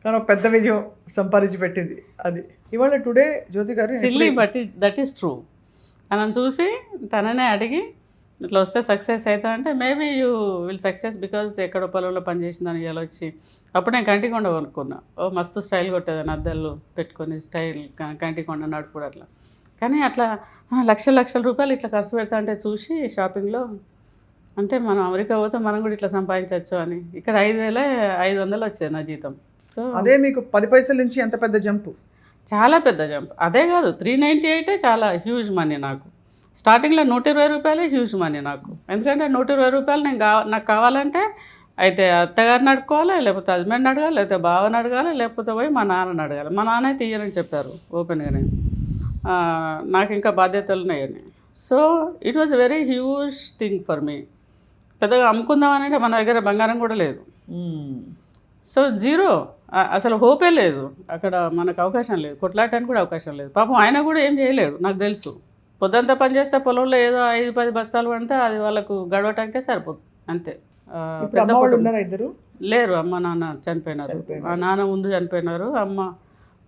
కానీ ఒక పెద్ద విజయం సంపాదించి పెట్టింది అది. ఇవాళ టుడే జ్యోతి గారు silly but that is true. తనని చూసి తననే అడిగి ఇట్లా వస్తే సక్సెస్ అవుతా అంటే, maybe you will success because ఎక్కడో పొలంలో పనిచేసిందని ఇలా వచ్చి. అప్పుడు నేను కంటికొండ కొనుక్కున్నా. ఓ మస్తు స్టైల్ కొట్టేదాన్ని, అద్దాలు పెట్టుకొని స్టైల్ కంటికొండ నడుపుడు అట్లా. కానీ అట్లా లక్షల రూపాయలు ఇట్లా ఖర్చు పెడతా అంటే చూసి షాపింగ్లో, అంటే మనం అమెరికా పోతే మనం కూడా ఇట్లా సంపాదించవచ్చు అని. ఇక్కడ 5,500 వచ్చేది నా జీతం. సో అదే మీకు 10 పైసల నుంచి ఎంత పెద్ద జంపు, చాలా పెద్ద జంప్. అదే కాదు, 398 చాలా హ్యూజ్ మనీ నాకు. స్టార్టింగ్లో 120 రూపాయలే హ్యూజ్ మనీ నాకు. ఎందుకంటే 120 రూపాయలు నాకు కావాలంటే అయితే అత్తగారిని అడుకోవాలి, లేకపోతే హస్బెండ్ని అడగాలి, లేకపోతే బావని అడగాలి, లేకపోతే పోయి మా నాన్నని అడగాలి. మా నాన్న అయితే ఇయ్యనని చెప్పారు ఓపెన్గానే, నాకు ఇంకా బాధ్యతలు ఉన్నాయని. So it was very huge thing for me. పెద్దగా అమ్ముకుందామనంటే మన దగ్గర బంగారం కూడా లేదు. సో జీరో, అసలు హోపే లేదు. అక్కడ మనకు అవకాశం లేదు, కొట్లాడటానికి కూడా అవకాశం లేదు. పాపం ఆయన కూడా ఏం చేయలేడు, నాకు తెలుసు. పొద్దంతా పని చేస్తే పొలంలో ఏదో 5-10 బస్తాలు పడితే అది వాళ్ళకు గడవటానికే సరిపోతుంది అంతే. ఇద్దరు లేరు, అమ్మ నాన్న చనిపోయినారు. ఆ నాన్న ముందు చనిపోయినారు, అమ్మ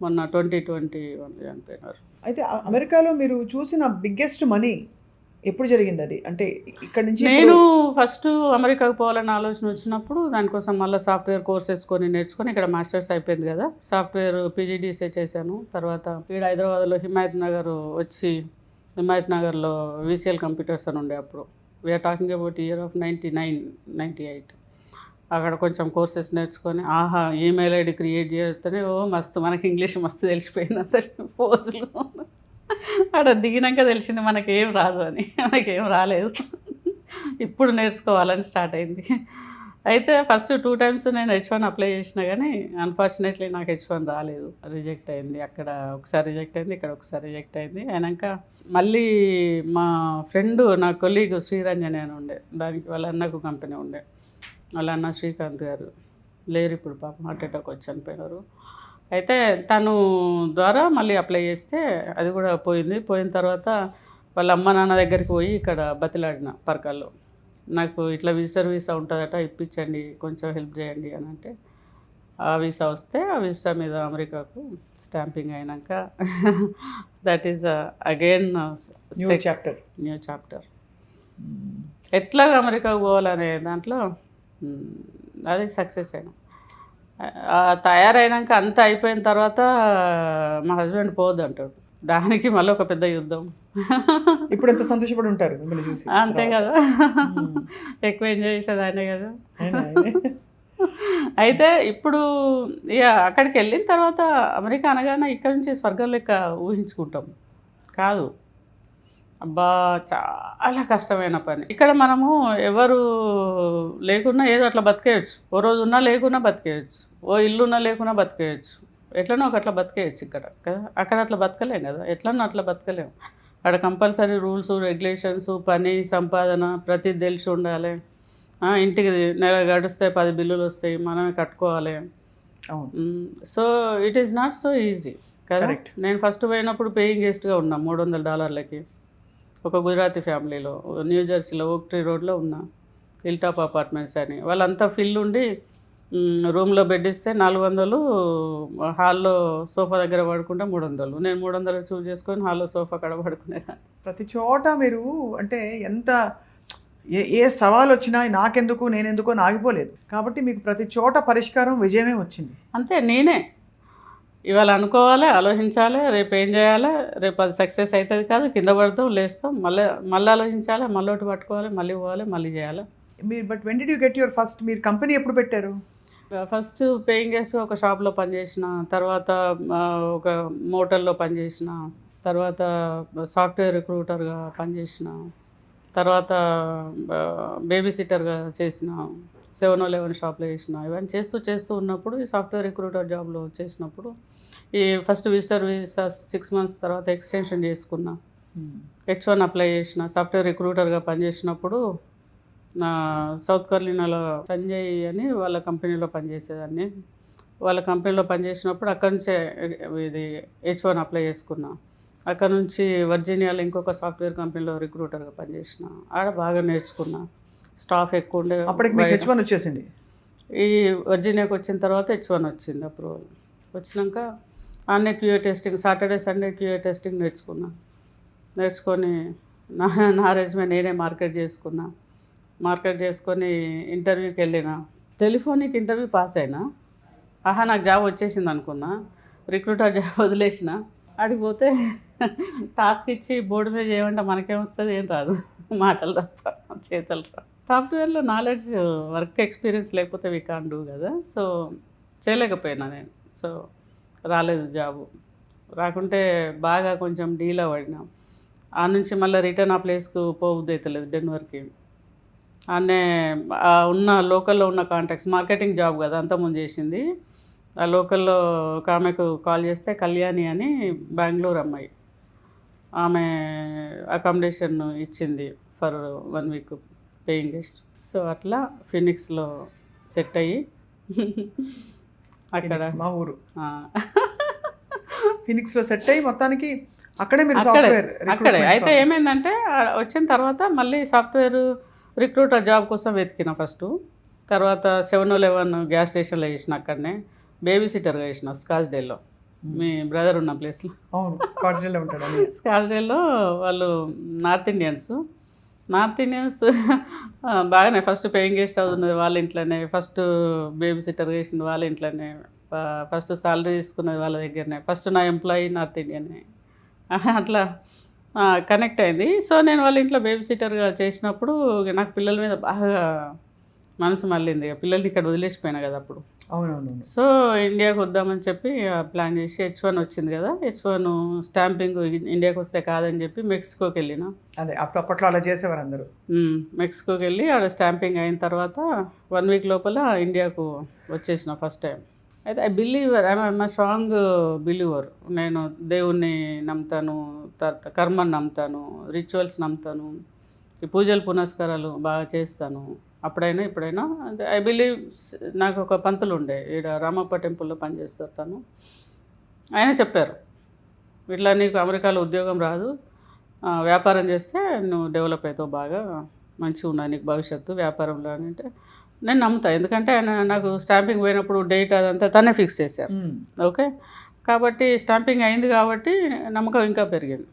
మొన్న 2021 చనిపోయినారు. అయితే అమెరికాలో మీరు చూసిన బిగ్గెస్ట్ మనీ ఎప్పుడు జరిగింది అది? అంటే ఇక్కడ నుంచి నేను ఫస్ట్ అమెరికాకు పోవాలని ఆలోచన వచ్చినప్పుడు దానికోసం మళ్ళీ సాఫ్ట్వేర్ కోర్సెస్ నేర్చుకొని ఇక్కడ మాస్టర్స్ అయిపోయింది కదా, సాఫ్ట్వేర్ పీజీడీసీ చేశాను. తర్వాత ఇక్కడ హైదరాబాద్లో హిమాయత్ నగర్ వచ్చి, హిమాయత్ నగర్లో విసిఎల్ కంప్యూటర్స్ అని ఉండే అప్పుడు, we are talking about year of 99-98. అక్కడ కొంచెం కోర్సెస్ నేర్చుకొని ఈమెయిల్ ఐడి క్రియేట్ చేస్తేనే మస్తు మనకి ఇంగ్లీష్ మస్తు తెలిసిపోయింది అంత పోజులు. అక్కడ దిగినాక తెలిసింది మనకేం రాదు అని. మనకేం రాలేదు, ఇప్పుడు నేర్చుకోవాలని స్టార్ట్ అయింది. అయితే ఫస్ట్ 2 times నేను H1 అప్లై చేసినా కానీ అన్ఫార్చునేట్లీ నాకు H1 రాలేదు, రిజెక్ట్ అయింది. అక్కడ ఒకసారి రిజెక్ట్ అయింది, ఇక్కడ ఒకసారి రిజెక్ట్ అయింది. అయినాక మళ్ళీ మా ఫ్రెండ్, నా కొలీగ్ శ్రీరంజని అని ఉండే, దానికి వాళ్ళ అన్నకు కంపెనీ ఉండే, వాళ్ళ అన్న శ్రీకాంత్ గారు లేరు ఇప్పుడు, పాపం హార్ట్ అటాక్ వచ్చి చనిపోయినారు. అయితే తను ద్వారా మళ్ళీ అప్లై చేస్తే అది కూడా పోయింది. పోయిన తర్వాత వాళ్ళ అమ్మ నాన్న దగ్గరికి పోయి ఇక్కడ బతిలాడిన పర్కాల్లో, నాకు ఇట్లా విజిటర్ వీసా ఉంటుందట, ఇప్పించండి, కొంచెం హెల్ప్ చేయండి అని అంటే ఆ వీసా వస్తే ఆ వీసా మీద అమెరికాకు స్టాంపింగ్ అయినాక that is again new chapter. ఎట్లా అమెరికాకు పోవాలనే దాంట్లో అది సక్సెస్ అయినా. తయారైనాక అంతా అయిపోయిన తర్వాత మా హస్బెండ్ పోవద్దు అంటాడు, దానికి మళ్ళీ ఒక పెద్ద యుద్ధం. ఇప్పుడు ఎంత సంతోషపడి ఉంటారు మిమ్మల్ని చూసి. అంతే కదా, ఎక్కువ ఎంజాయ్ చేసేది ఆయనే కదా. అయితే ఇప్పుడు ఇక అక్కడికి వెళ్ళిన తర్వాత అమెరికా అనగానే ఇక్కడ నుంచి స్వర్గం లెక్క ఊహించుకుంటాం కాదు, అబ్బా చాలా కష్టమైన పని. ఇక్కడ మనము ఎవరు లేకున్నా ఏదో అట్లా బతికేయచ్చు, ఓ రోజు ఉన్నా లేకున్నా బతికేయచ్చు, ఓ ఇల్లున్నా లేకున్నా బతికేయచ్చు, ఎట్లనో ఒకట్లా బతికేయచ్చు ఇక్కడ కదా. అక్కడ అట్లా బతకలేం కదా, ఎట్లనో అట్లా బతకలేము. అక్కడ కంపల్సరీ రూల్స్ రెగ్యులేషన్స్, పని సంపాదన ప్రతి తెలిసి ఉండాలి. ఇంటికి నెల గడిస్తే 10 బిల్లులు వస్తాయి, మనమే కట్టుకోవాలి. So it is not so easy కదా. నేను ఫస్ట్ పోయినప్పుడు పేయింగ్ గెస్ట్గా ఉన్నా $300 ఒక గుజరాతీ ఫ్యామిలీలో, న్యూ జెర్సీలో ఓక్ ట్రీ రోడ్లో ఉన్నా, హిల్ టాప్ అపార్ట్మెంట్స్ అని. వాళ్ళంతా ఫిల్ ఉండి రూమ్లో బెడ్ ఇస్తే 400, హాల్లో సోఫా దగ్గర పడుకుంటే 300. నేను 300 చూస్ చేసుకొని హాల్లో సోఫా కాడ పడుకునేదాన్ని. ప్రతి చోట మీరు అంటే ఎంత ఏ సవాల్ వచ్చినా నాకెందుకు నేనెందుకో ఆగిపోలేదు కాబట్టి మీకు ప్రతి చోట పరిష్కారం విజయమే వచ్చింది. అంతే, నేనే ఇవాళ అనుకోవాలి, ఆలోచించాలి, రేపు ఏం చేయాలి, రేపు అది సక్సెస్ అవుతుంది కాదు, కింద పడతాం లేస్తాం, మళ్ళీ ఆలోచించాలి, మళ్ళీ ఒకటి పట్టుకోవాలి, మళ్ళీ పోవాలి, మళ్ళీ చేయాలి. మీరు but when did you get your first, మీరు కంపెనీ ఎప్పుడు పెట్టారు? ఫస్ట్ పేయింగ్ గెస్ట్ ఒక షాప్లో పనిచేసిన, తర్వాత ఒక మోటల్లో పనిచేసిన, తర్వాత సాఫ్ట్వేర్ రిక్రూటర్గా పనిచేసిన, తర్వాత బేబీ సిట్టర్గా చేసిన, 7-Eleven షాప్లో చేసిన. ఇవన్నీ చేస్తూ ఉన్నప్పుడు ఈ సాఫ్ట్వేర్ రిక్రూటర్ జాబ్లో చేసినప్పుడు ఈ ఫస్ట్ విజిటర్ వీసా 6 months తర్వాత ఎక్స్టెన్షన్ చేసుకున్నా, H1 అప్లై చేసిన. సాఫ్ట్వేర్ రిక్రూటర్గా పనిచేసినప్పుడు సౌత్ కరోలినాలో సంజయ్ అని వాళ్ళ కంపెనీలో పనిచేసేదాన్ని. వాళ్ళ కంపెనీలో పనిచేసినప్పుడు అక్కడి నుంచే ఇది H1 అప్లై చేసుకున్నా. అక్కడ నుంచి వర్జీనియాలో ఇంకొక సాఫ్ట్వేర్ కంపెనీలో రిక్రూటర్గా పనిచేసిన. ఆడ బాగా నేర్చుకున్నా, స్టాఫ్ ఎక్కువ ఉండే. అప్పటికి మీకు H1 వచ్చేసింది. ఈ వర్జీనియాకి వచ్చిన తర్వాత H1 వచ్చింది అప్రూవల్. వచ్చినాక అన్నీ QA testing, Saturday Sunday QA testing నేర్చుకొని నా రెజ్యూమే నేనే మార్కెట్ చేసుకొని ఇంటర్వ్యూకి వెళ్ళిన. టెలిఫోనిక్ ఇంటర్వ్యూ పాస్ అయినా, నాకు జాబ్ వచ్చేసింది అనుకున్నా. రిక్రూటర్ జాబ్ వదిలేసిన. అడిగిపోతే టాస్క్ ఇచ్చి బోర్డు మీద చేయమంటే మనకేమొస్తుంది, ఏం రాదు, మాటలు తప్ప చేతలు రా. సాఫ్ట్వేర్లో నాలెడ్జ్, వర్క్ ఎక్స్పీరియన్స్ లేకపోతే వీ కాన్ డూ కదా. సో చేయలేకపోయినా నేను. సో రాలేదు జాబు. రాకుంటే బాగా కొంచెం డీల్ అవ్వడినా. ఆ నుంచి మళ్ళీ రిటర్న్ ఆ ప్లేస్కు పోవద్దు అవుతలేదు, డెన్వర్కి. అనే ఉన్న లోకల్లో ఉన్న కాంటాక్ట్స్, మార్కెటింగ్ జాబ్ కదా అంతకుముందు చేసింది. ఆ లోకల్లో ఒక ఆమెకు కాల్ చేస్తే కళ్యాణి అని బెంగళూరు అమ్మాయి, ఆమె అకామిడేషన్ ఇచ్చింది for 1 week paying guest. So అట్లా ఫినిక్స్లో సెట్ అయ్యి అక్కడ మా ఊరు ఫినిక్స్లో సెట్ అయ్యి మొత్తానికి అక్కడే మీరు సాఫ్ట్వేర్ అక్కడే. అయితే ఏమైందంటే వచ్చిన తర్వాత మళ్ళీ సాఫ్ట్వేర్ రిక్రూటర్ జాబ్ కోసం వెతికిన ఫస్ట్. తర్వాత 7-Eleven గ్యాస్ స్టేషన్లో చేసిన, అక్కడనే బేబీ సిట్టర్గా చేసిన స్కాచ్డేల్లో. మీ బ్రదర్ ఉన్న ప్లేస్లో. అవును, స్కాట్స్డేల్లో ఉంటాడు అని. స్కాట్స్డేల్లో వాళ్ళు నార్త్ ఇండియన్స్ బాగానే ఫస్ట్ పేయింగ్ గెస్ట్ హౌస్ ఉన్నది వాళ్ళ ఇంట్లోనే, ఫస్ట్ బేబీ సిట్టర్ వేసింది వాళ్ళ ఇంట్లోనే, ఫస్ట్ సాలరీ తీసుకున్నది వాళ్ళ దగ్గరనే, ఫస్ట్ నా ఎంప్లాయీ నార్త్ ఇండియనే. అట్లా కనెక్ట్ అయింది. సో నేను వాళ్ళ ఇంట్లో బేబీ సిట్టర్గా చేసినప్పుడు నాకు పిల్లల మీద బాగా మనసు మళ్ళీంది. పిల్లల్ని ఇక్కడ వదిలేసిపోయినా కదా అప్పుడు. అవునవును. సో ఇండియాకి వద్దామని చెప్పి ప్లాన్ చేసి H1 వచ్చింది కదా, H1 స్టాంపింగ్ ఇండియాకి వస్తే కాదని చెప్పి మెక్సికోకి వెళ్ళిన. అదే అప్పట్లో అలా చేసేవారు అందరూ. మెక్సికోకి వెళ్ళి ఆడ స్టాంపింగ్ అయిన తర్వాత 1 వీక్ లోపల ఇండియాకు వచ్చేసిన ఫస్ట్ టైం. అయితే I believer, I'm strong believer. నేను దేవుణ్ణి నమ్ముతాను, తర్వాత కర్మని నమ్ముతాను, రిచువల్స్ నమ్ముతాను, ఈ పూజలు పునస్కారాలు బాగా చేస్తాను అప్పుడైనా ఇప్పుడైనా. అంటే ఐ బిలీవ్. నాకు ఒక పంతులు ఉండే ఈడ రామప్ప టెంపుల్లో పనిచేస్తారు తను. ఆయన చెప్పారు, ఇట్లా నీకు అమెరికాలో ఉద్యోగం రాదు, వ్యాపారం చేస్తే నువ్వు డెవలప్ అవుతావు, బాగా మంచిగా ఉన్నాయి నీకు భవిష్యత్తు వ్యాపారంలో అని. అంటే నేను నమ్ముతాను, ఎందుకంటే ఆయన నాకు స్టాంపింగ్ పోయినప్పుడు డేట్ అదంతా తనే ఫిక్స్ చేశారు. ఓకే, కాబట్టి స్టాంపింగ్ అయింది కాబట్టి నమ్మకం ఇంకా పెరిగింది.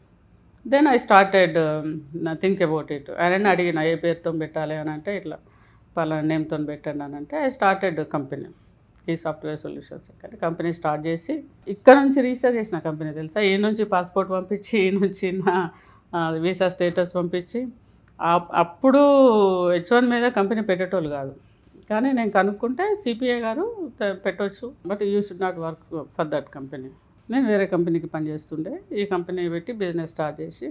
Then I started think about it. ఆయన అడిగిన ఏ పేరుతో పెట్టాలి అని అంటే ఇట్లా పలానా నేమ్తో పెట్టండి అని అంటే ఐ స్టార్టెడ్ కంపెనీ, ఈ సాఫ్ట్వేర్ సొల్యూషన్స్. కానీ కంపెనీ స్టార్ట్ చేసి ఇక్కడ నుంచి రిజిస్టర్ చేసిన కంపెనీ తెలుసా. ఈ నుంచి పాస్పోర్ట్ పంపించి, ఈ నుంచి నా వీసా స్టేటస్ పంపించి. అప్పుడు H1 మీద కంపెనీ పెట్టేటోళ్ళు కాదు, కానీ నేను కనుక్కుంటే సిపిఐ గారు పెట్టవచ్చు, but you should not work for that company. నేను వేరే కంపెనీకి పనిచేస్తుండే, ఈ కంపెనీ పెట్టి బిజినెస్ స్టార్ట్ చేసి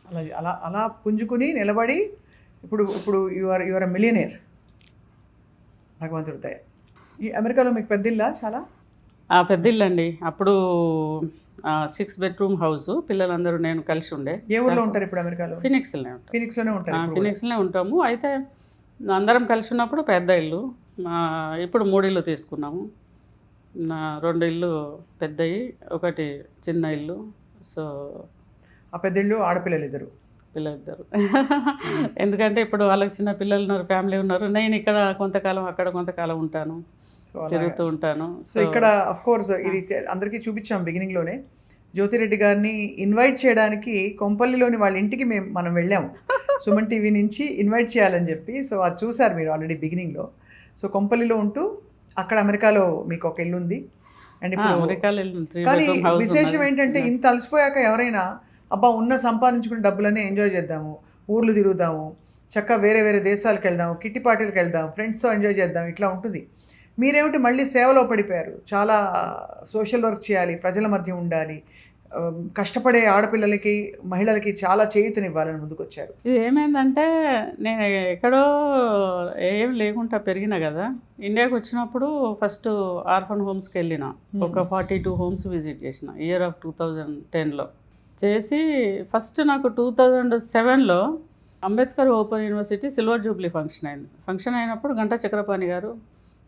అలా అలా అలా పుంజుకుని నిలబడి ఇప్పుడు యువర్ మిలియనేర్. భగవంతుడితే. ఈ అమెరికాలో మీకు పెద్ద ఇల్లా? చాలా పెద్ద ఇల్లు అండి. అప్పుడు 6 బెడ్రూమ్ హౌస్, పిల్లలందరూ నేను కలిసి ఉండే. ఏ ఊర్లో ఉంటారు ఇప్పుడు అమెరికాలో? ఫినిక్స్లోనే ఉంటారు. ఫినిక్స్లోనే ఉంటాము. అయితే అందరం కలిసి ఉన్నప్పుడు పెద్ద ఇల్లు. ఇప్పుడు 3 ఇల్లు తీసుకున్నాము. 2 ఇల్లు పెద్దవి, 1 చిన్న ఇల్లు. సో ఆ పెద్ద ఇల్లు ఆడపిల్లలు ఇద్దరు. ఎందుకంటే ఇప్పుడు వాళ్ళకి చిన్న పిల్లలు ఉన్నారు, ఫ్యామిలీ ఉన్నారు. నేను ఇక్కడ కొంతకాలం, అక్కడ కొంతకాలం ఉంటాను, తిరుగుతూ ఉంటాను. సో ఇక్కడ అఫ్ కోర్స్ ఇది అందరికీ చూపించాం బిగినింగ్లోనే. జ్యోతిరెడ్డి గారిని ఇన్వైట్ చేయడానికి కొంపల్లిలోని వాళ్ళ ఇంటికి మనం వెళ్ళాము, సుమన్ టీవీ నుంచి ఇన్వైట్ చేయాలని చెప్పి. సో అది చూసారు మీరు ఆల్రెడీ బిగినింగ్లో. సో కొంపల్లిలో ఉంటూ అక్కడ అమెరికాలో మీకు ఒక ఇల్లు ఉంది. అండ్ ఇప్పుడు కానీ విశేషం ఏంటంటే, ఇంత అలసిపోయాక ఎవరైనా అబ్బా ఉన్న సంపాదించుకునే డబ్బులన్నీ ఎంజాయ్ చేద్దాము, ఊర్లు తిరుగుదాము, చక్కగా వేరే వేరే దేశాలకు వెళ్దాము, కిట్టి పార్టీలకు వెళ్దాం, ఫ్రెండ్స్తో ఎంజాయ్ చేద్దాం, ఇట్లా ఉంటుంది. మీరేమిటి మళ్ళీ సేవలో పడిపోయారు. చాలా సోషల్ వర్క్ చేయాలి, ప్రజల మధ్య ఉండాలి, కష్టపడే ఆడపిల్లలకి మహిళలకి చాలా చేయూతనివ్వాలని ముందుకు వచ్చారు. ఇది ఏమైందంటే, నేను ఎక్కడో ఏం లేకుండా పెరిగిన కదా, ఇండియాకి వచ్చినప్పుడు ఫస్ట్ ఆర్ఫన్ హోమ్స్కి వెళ్ళిన. ఒక 42 హోమ్స్ విజిట్ చేసిన ఇయర్ ఆఫ్ 2010లో చేసి. ఫస్ట్ నాకు 2007లో Ambedkar open university silver jubilee function అయింది. ఫంక్షన్ అయినప్పుడు గంటా చక్రపాణి గారు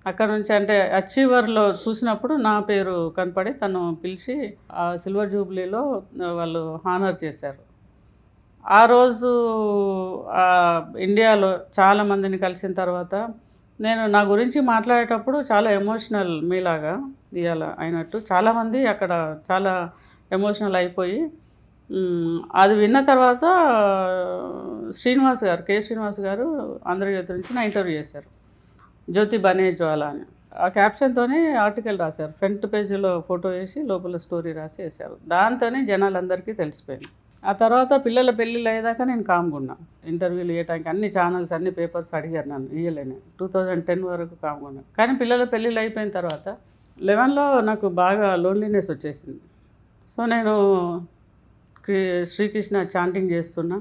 అక్కడ నుంచి, అంటే అచీవర్లో చూసినప్పుడు నా పేరు కనపడి తను పిలిచి ఆ సిల్వర్ జూబ్లీలో వాళ్ళు హానర్ చేశారు. ఆ రోజు ఇండియాలో చాలామందిని కలిసిన తర్వాత నేను నా గురించి మాట్లాడేటప్పుడు చాలా ఎమోషనల్, మీలాగా ఇవాళ అయినట్టు చాలామంది అక్కడ చాలా ఎమోషనల్ అయిపోయి. అది విన్న తర్వాత కే శ్రీనివాస్ గారు ఆంధ్రజ్యోతి నుంచి నా ఇంటర్వ్యూ చేశారు, జ్యోతి బనే జ్వాల అని. ఆ క్యాప్షన్తోనే ఆర్టికల్ రాశారు, ఫ్రంట్ పేజీలో ఫోటో వేసి లోపల స్టోరీ రాసి వేశారు. దాంతోనే జనాలందరికీ తెలిసిపోయింది. ఆ తర్వాత పిల్లల పెళ్ళిళ్ళు అయ్యేదాకా నేను కామ్గున్నా. ఇంటర్వ్యూలు ఇవ్వడానికి అన్ని ఛానల్స్, అన్ని పేపర్స్ అడిగారు నన్ను, ఇవ్వలేను. 2010 వరకు కామ్గున్నా. కానీ పిల్లల పెళ్ళిళ్ళు అయిపోయిన తర్వాత 11లో నాకు బాగా లోన్లీనెస్ వచ్చేసింది. సో నేను శ్రీకృష్ణ చాంటింగ్ చేస్తున్నా.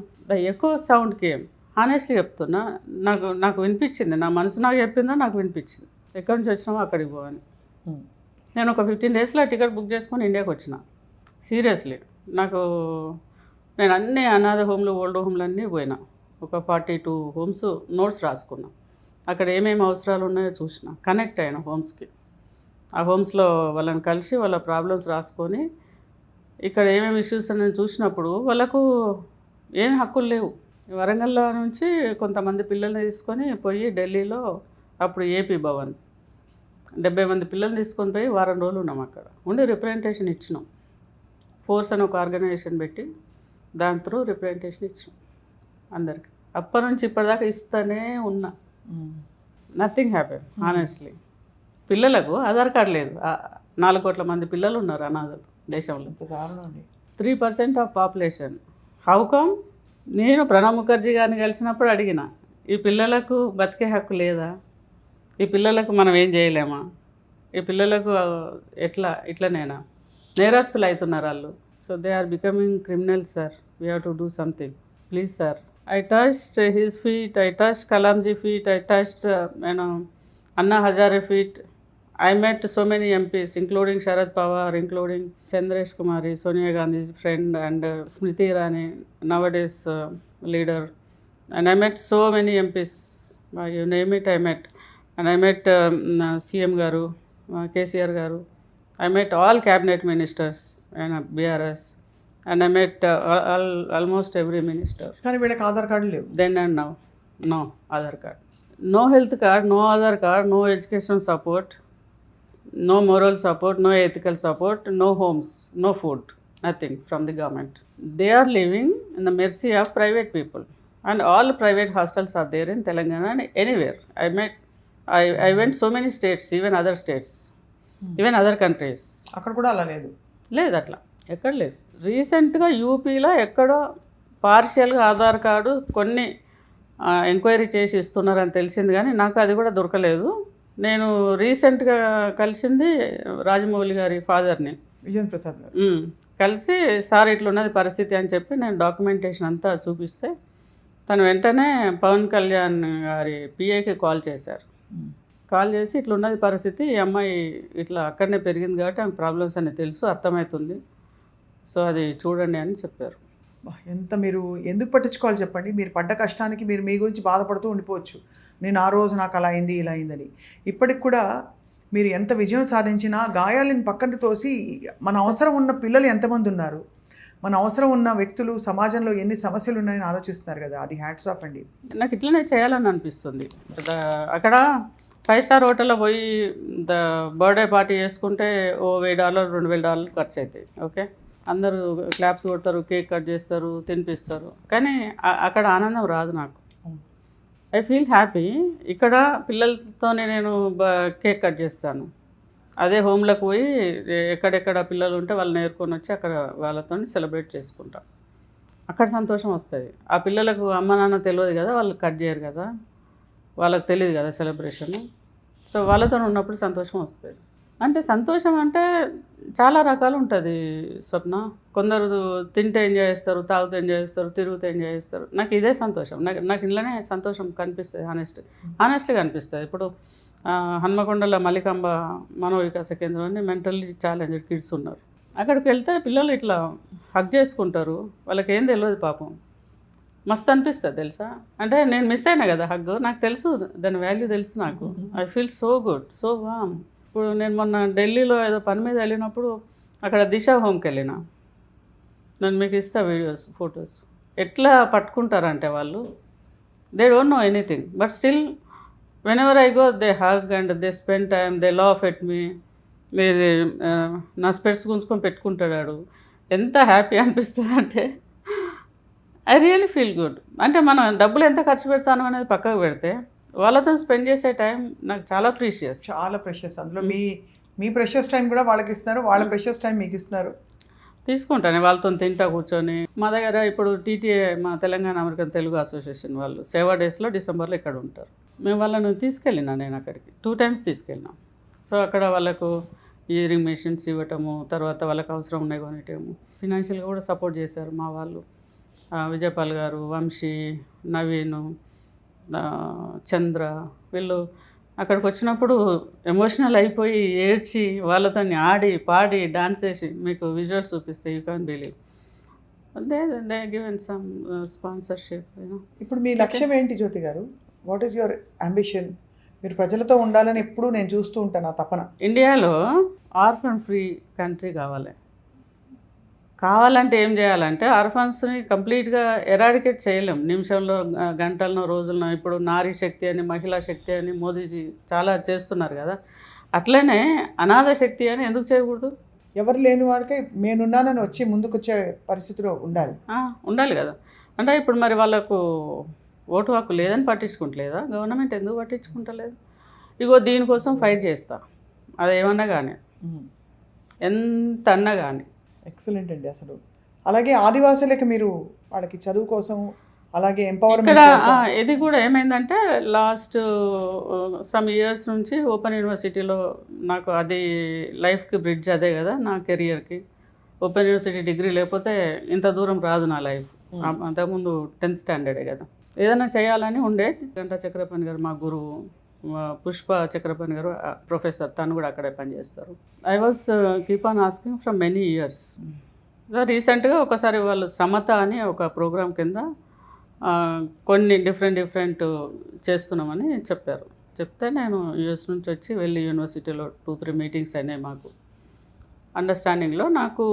ఎక్కువ సౌండ్కి హానెస్ట్లీ చెప్తున్నా, నాకు వినిపించింది, నా మనసు నాకు చెప్పిందా నాకు వినిపించింది, ఎక్కడి నుంచి వచ్చినామో అక్కడికి పోవని. నేను ఒక 15 డేస్లో టికెట్ బుక్ చేసుకొని ఇండియాకి వచ్చిన. సీరియస్లీ నేను అన్ని అనాథ హోమ్లు, ఓల్డ్ హోమ్లు అన్నీ పోయినా. ఒక 42 హోమ్స్ నోట్స్ రాసుకున్నా. అక్కడ ఏమేమి అవసరాలు ఉన్నాయో చూసిన, కనెక్ట్ అయినా హోమ్స్కి. ఆ హోమ్స్లో వాళ్ళని కలిసి వాళ్ళ ప్రాబ్లమ్స్ రాసుకొని, ఇక్కడ ఏమేమి ఇష్యూస్ అని చూసినప్పుడు వాళ్ళకు ఏం హక్కులు లేవు. వరంగల్లో నుంచి కొంతమంది పిల్లల్ని తీసుకొని పోయి ఢిల్లీలో, అప్పుడు ఏపీ భవన్ 70 మంది పిల్లల్ని తీసుకొని పోయి వారం రోజులు ఉన్నాం అక్కడ ఉండి రిప్రజెంటేషన్ ఇచ్చినాం. ఫోర్స్ అని ఒక ఆర్గనైజేషన్ పెట్టి దాని త్రూ రిప్రజెంటేషన్ ఇచ్చినాం అందరికి. అప్పటి నుంచి ఇప్పటిదాకా ఇస్తూనే ఉన్నా. Nothing happen honestly. పిల్లలకు ఆధార్ కార్డు లేదు. 4 కోట్ల మంది పిల్లలు ఉన్నారు అనాథలు దేశంలో. 3% ఆఫ్ పాపులేషన్. How come? నేను ప్రణబ్ ముఖర్జీ గారిని కలిసినప్పుడు అడిగిన, ఈ పిల్లలకు బతికే హక్కు లేదా? ఈ పిల్లలకు మనం ఏం చేయలేమా? ఈ పిల్లలకు ఇట్లనేనా? నేరస్తులు అవుతున్నారు వాళ్ళు. So they are becoming criminals sir. We have to do something. Please sir. I touched his feet, I touched Kalamji feet, I touched Anna Hazare feet. I met so many MPs, including Sharad Pawar, including Chandresh Kumari, Sonia Gandhi's friend, and Smriti Irani, nowadays leader. And I met so many MPs, you name it, I met. And I met CM Garu, KCR Garu. I met all cabinet ministers and BRS. And I met almost every minister. కానీ వీళ్ళకి Aadhaar card లేవు. Then and now, no Aadhaar card, no health card, no Aadhaar card, no education support, no moral support, no ethical support, no homes, no food, nothing from the government. They are living in the mercy of private people, and all private hostels are there in Telangana and anywhere. I went so many states, even other states, even other countries. అక్కడ కూడా అలా లేదు అట్లా ఎక్కడ లేదు. రీసెంట్గా యూపీలో ఎక్కడో పార్షియల్గా ఆధార్ కార్డు కొన్ని ఎంక్వైరీ చేసి ఇస్తున్నారని తెలిసింది, కానీ నాకు అది కూడా దొరకలేదు. నేను రీసెంట్గా కలిసింది రాజమౌళి గారి ఫాదర్ని, విజయన్ ప్రసాద్ గారు. కలిసి సార్ ఇట్లున్నది పరిస్థితి అని చెప్పి నేను డాక్యుమెంటేషన్ అంతా చూపిస్తే తను వెంటనే పవన్ కళ్యాణ్ గారి పిఏకి కాల్ చేశారు. కాల్ చేసి ఇట్లున్నది పరిస్థితి, ఈ అమ్మాయి ఇట్లా అక్కడనే పెరిగింది కాబట్టి ఆమె ప్రాబ్లమ్స్ అని తెలుసు, అర్థమవుతుంది, సో అది చూడండి అని చెప్పారు. ఎంత మీరు ఎందుకు పట్టించుకోవాలి చెప్పండి? మీరు పడ్డ కష్టానికి మీరు మీ గురించి బాధపడుతూ ఉండిపోవచ్చు. నేను ఆ రోజు నాకు అలా అయింది ఇలా అయిందని. ఇప్పటికి కూడా మీరు ఎంత విజయం సాధించినా గాయాలను పక్కన తోసి మన అవసరం ఉన్న పిల్లలు ఎంతమంది ఉన్నారు, మన అవసరం ఉన్న వ్యక్తులు సమాజంలో ఎన్ని సమస్యలు ఉన్నాయని ఆలోచిస్తున్నారు కదా, అది హ్యాట్స్ ఆఫ్ అండి. నాకు ఇట్లనే చేయాలని అనిపిస్తుంది. అక్కడ 5 స్టార్ హోటల్లో పోయి బర్త్డే పార్టీ చేసుకుంటే ఓ $1000 $2000 ఖర్చు అవుతాయి. ఓకే, అందరూ క్లాప్స్ కొడతారు, కేక్ కట్ చేస్తారు, తినిపిస్తారు, కానీ అక్కడ ఆనందం రాదు నాకు. I feel happy. ఇక్కడ పిల్లలతోనే నేను కేక్ కట్ చేస్తాను. అదే హోమ్లోకి పోయి ఎక్కడెక్కడ పిల్లలు ఉంటే వాళ్ళని నేర్కొని వచ్చి అక్కడ వాళ్ళతో సెలబ్రేట్ చేసుకుంటాం. అక్కడ సంతోషం వస్తుంది. ఆ పిల్లలకు అమ్మ నాన్న తెలియదు కదా, వాళ్ళు కట్ చేయరు కదా, వాళ్ళకి తెలియదు కదా సెలబ్రేషన్. సో వాళ్ళతో ఉన్నప్పుడు సంతోషం వస్తుంది. అంటే సంతోషం అంటే చాలా రకాలు ఉంటుంది స్వప్న. కొందరు తింటే ఎంజాయ్ చేస్తారు, తాగుతూ ఎంజాయ్ చేస్తారు, తిరుగుతూ ఎంజాయ్ చేస్తారు. నాకు ఇదే సంతోషం. నాకు ఇంట్లోనే సంతోషం కనిపిస్తుంది. హానెస్ట్గా కనిపిస్తుంది. ఇప్పుడు హన్మకొండలో మల్లికాంబ మనోవికాస కేంద్రంలో మెంటల్లీ ఛాలెంజ్డ్ కిడ్స్ ఉన్నారు. అక్కడికి వెళ్తే పిల్లలు ఇట్లా హగ్ చేసుకుంటారు. వాళ్ళకి ఏం తెలియదు పాపం. మస్తు అనిపిస్తుంది తెలుసా. అంటే నేను మిస్ అయినా కదా హగ్, నాకు తెలుసు దాని వాల్యూ తెలుసు నాకు. I feel so good, so warm. ఇప్పుడు నేను మొన్న ఢిల్లీలో ఏదో పని మీద వెళ్ళినప్పుడు అక్కడ దిశ హోమ్కి వెళ్ళిన. నేను మీకు ఇస్తా వీడియోస్, ఫొటోస్. ఎట్లా పట్టుకుంటారంటే వాళ్ళు, they don't know anything, but still when ever I go they hug and they spend time, they laugh at me. నా స్పెట్స్ గుంజుకొని పెట్టుకుంటాడు. ఎంత హ్యాపీ అనిపిస్తుంది అంటే ఐ రియల్లీ ఫీల్ గుడ్. అంటే మనం డబ్బులు ఎంత ఖర్చు పెడతాను అనేది పక్కకు పెడితే వాళ్ళతో స్పెండ్ చేసే టైం నాకు చాలా ప్రీషియస్. చాలా ప్రెషియస్. అందులో మీ ప్రెషియస్ టైం కూడా వాళ్ళకి ఇస్తున్నారు, వాళ్ళ ప్రెషియస్ టైం మీకు ఇస్తున్నారు. తీసుకుంటాను వాళ్ళతో తింటా కూర్చొని. మా దగ్గర ఇప్పుడు టీటీఏ, మా తెలంగాణ అమెరికన్ తెలుగు అసోసియేషన్ వాళ్ళు సేవా డేస్లో డిసెంబర్లో ఇక్కడ ఉంటారు. మేము వాళ్ళను తీసుకెళ్ళినా, నేను అక్కడికి 2 times తీసుకెళ్ళినా. సో అక్కడ వాళ్ళకు ఇయరింగ్ మెషిన్స్ ఇవ్వటము, తర్వాత వాళ్ళకి అవసరం ఉన్నాయి కొనేటము. ఫినాన్షియల్గా కూడా సపోర్ట్ చేశారు మా వాళ్ళు. విజయపాల్ గారు, వంశీ, నవీను, చంద్ర, వీళ్ళు అక్కడికి వచ్చినప్పుడు ఎమోషనల్ అయిపోయి ఏడ్చి వాళ్ళతో ఆడి పాడి డాన్స్ చేసి మీకు విజువల్స్ చూపిస్తే you can believe. They given some sponsorship. ఇప్పుడు మీ లక్ష్యం ఏంటి జ్యోతి గారు? What is your ambition? మీరు ప్రజలతో ఉండాలని ఎప్పుడు నేను చూస్తూ ఉంటాను, ఆ తపన. ఇండియాలో ఆర్ఫన్ ఫ్రీ కంట్రీ కావాలంటే ఏం చేయాలంటే ఆర్ఫన్స్ని కంప్లీట్గా ఎరాడికేట్ చేయలేం నిమిషంలో, గంటల్లో, రోజుల్లో. ఇప్పుడు నారీ శక్తి అని, మహిళా శక్తి అని మోదీజీ చాలా చేస్తున్నారు కదా. అట్లనే అనాథ శక్తి అని ఎందుకు చేయకూడదు? ఎవరు లేని వాడికి నేనున్నానని వచ్చి ముందుకొచ్చే పరిస్థితిలో ఉండాలి. ఉండాలి కదా. అంటే ఇప్పుడు మరి వాళ్ళకు ఓటు హక్కు లేదని పట్టించుకుంటలేదా గవర్నమెంట్? ఎందుకు పట్టించుకుంటలేదు? ఇగో దీనికోసం ఫైట్ చేస్తా, అదేమన్నా కానీ, ఎంత అన్నా కానీ. ఎక్సలెంట్ అండి. అసలు అలాగే ఆదివాసులకి మీరు వాళ్ళకి చదువు కోసం అలాగే ఇక్కడ ఎంపవర్మెంట్ ఇది కూడా ఏమైందంటే లాస్ట్ సమ్ ఇయర్స్ నుంచి ఓపెన్ యూనివర్సిటీలో నాకు అది లైఫ్కి బ్రిడ్జ్ అదే కదా నా కెరియర్కి. ఓపెన్ యూనివర్సిటీ డిగ్రీ లేకపోతే ఇంత దూరం రాదు నా లైఫ్. అంతకుముందు 10th స్టాండర్డే కదా. ఏదైనా చేయాలని ఉండే. గంటా చక్రపాణి గారు మా గురువు, పుష్ప చక్రపాణి గారు ప్రొఫెసర్, తను కూడా అక్కడే పనిచేస్తారు. I was keep on asking from many years. రీసెంట్గా ఒకసారి వాళ్ళు సమత అని ఒక ప్రోగ్రామ్ కింద కొన్ని డిఫరెంట్ చేస్తున్నామని చెప్పారు. చెప్తే నేను యూఎస్ నుంచి వచ్చి వెళ్ళి యూనివర్సిటీలో 2-3 మీటింగ్స్ అయినాయి మాకు. అండర్స్టాండింగ్లో నాకు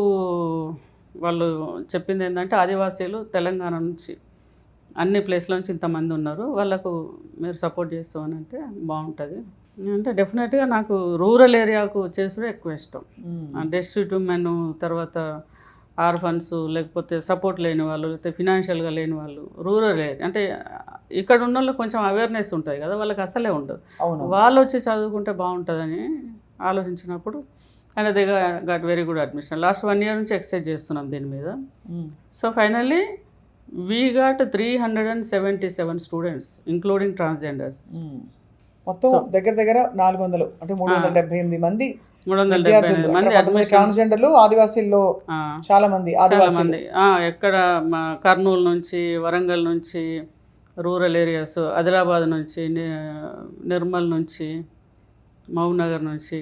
వాళ్ళు చెప్పింది ఏంటంటే ఆదివాసీలు తెలంగాణ నుంచి అన్ని ప్లేస్ల నుంచి ఇంతమంది ఉన్నారు, వాళ్ళకు మీరు సపోర్ట్ చేస్తామని అంటే బాగుంటుంది అంటే డెఫినెట్గా నాకు రూరల్ ఏరియాకు చేసుడే ఎక్కువ ఇష్టం. డెస్టిట్యూట్ ఉమెన్, తర్వాత ఆర్ఫన్స్, లేకపోతే సపోర్ట్ లేని వాళ్ళు, లేకపోతే ఫినాన్షియల్గా లేని వాళ్ళు, రూరల్ ఏరియా అంటే ఇక్కడ ఉన్న వాళ్ళకి కొంచెం అవేర్నెస్ ఉంటుంది కదా, వాళ్ళకి అసలే ఉండదు. వాళ్ళు వచ్చి చదువుకుంటే బాగుంటుందని ఆలోచించినప్పుడు and they gut very good admission. Last 1 year నుంచి ఎక్సైజ్ చేస్తున్నాం దీని మీద. So finally we got 377 students including transgenders. మొత్తం దగ్గర 400 అంటే 378 మంది 378 మంది ట్రాన్స్జెండర్లు ఆదివాసీల్లో చాలా మంది. ఎక్కడ కర్నూలు నుంచి, వరంగల్ నుంచి, రూరల్ ఏరియాస్, ఆదిలాబాద్ నుంచి, నిర్మల్ నుంచి, మహబూబ్నగర్ నుంచి,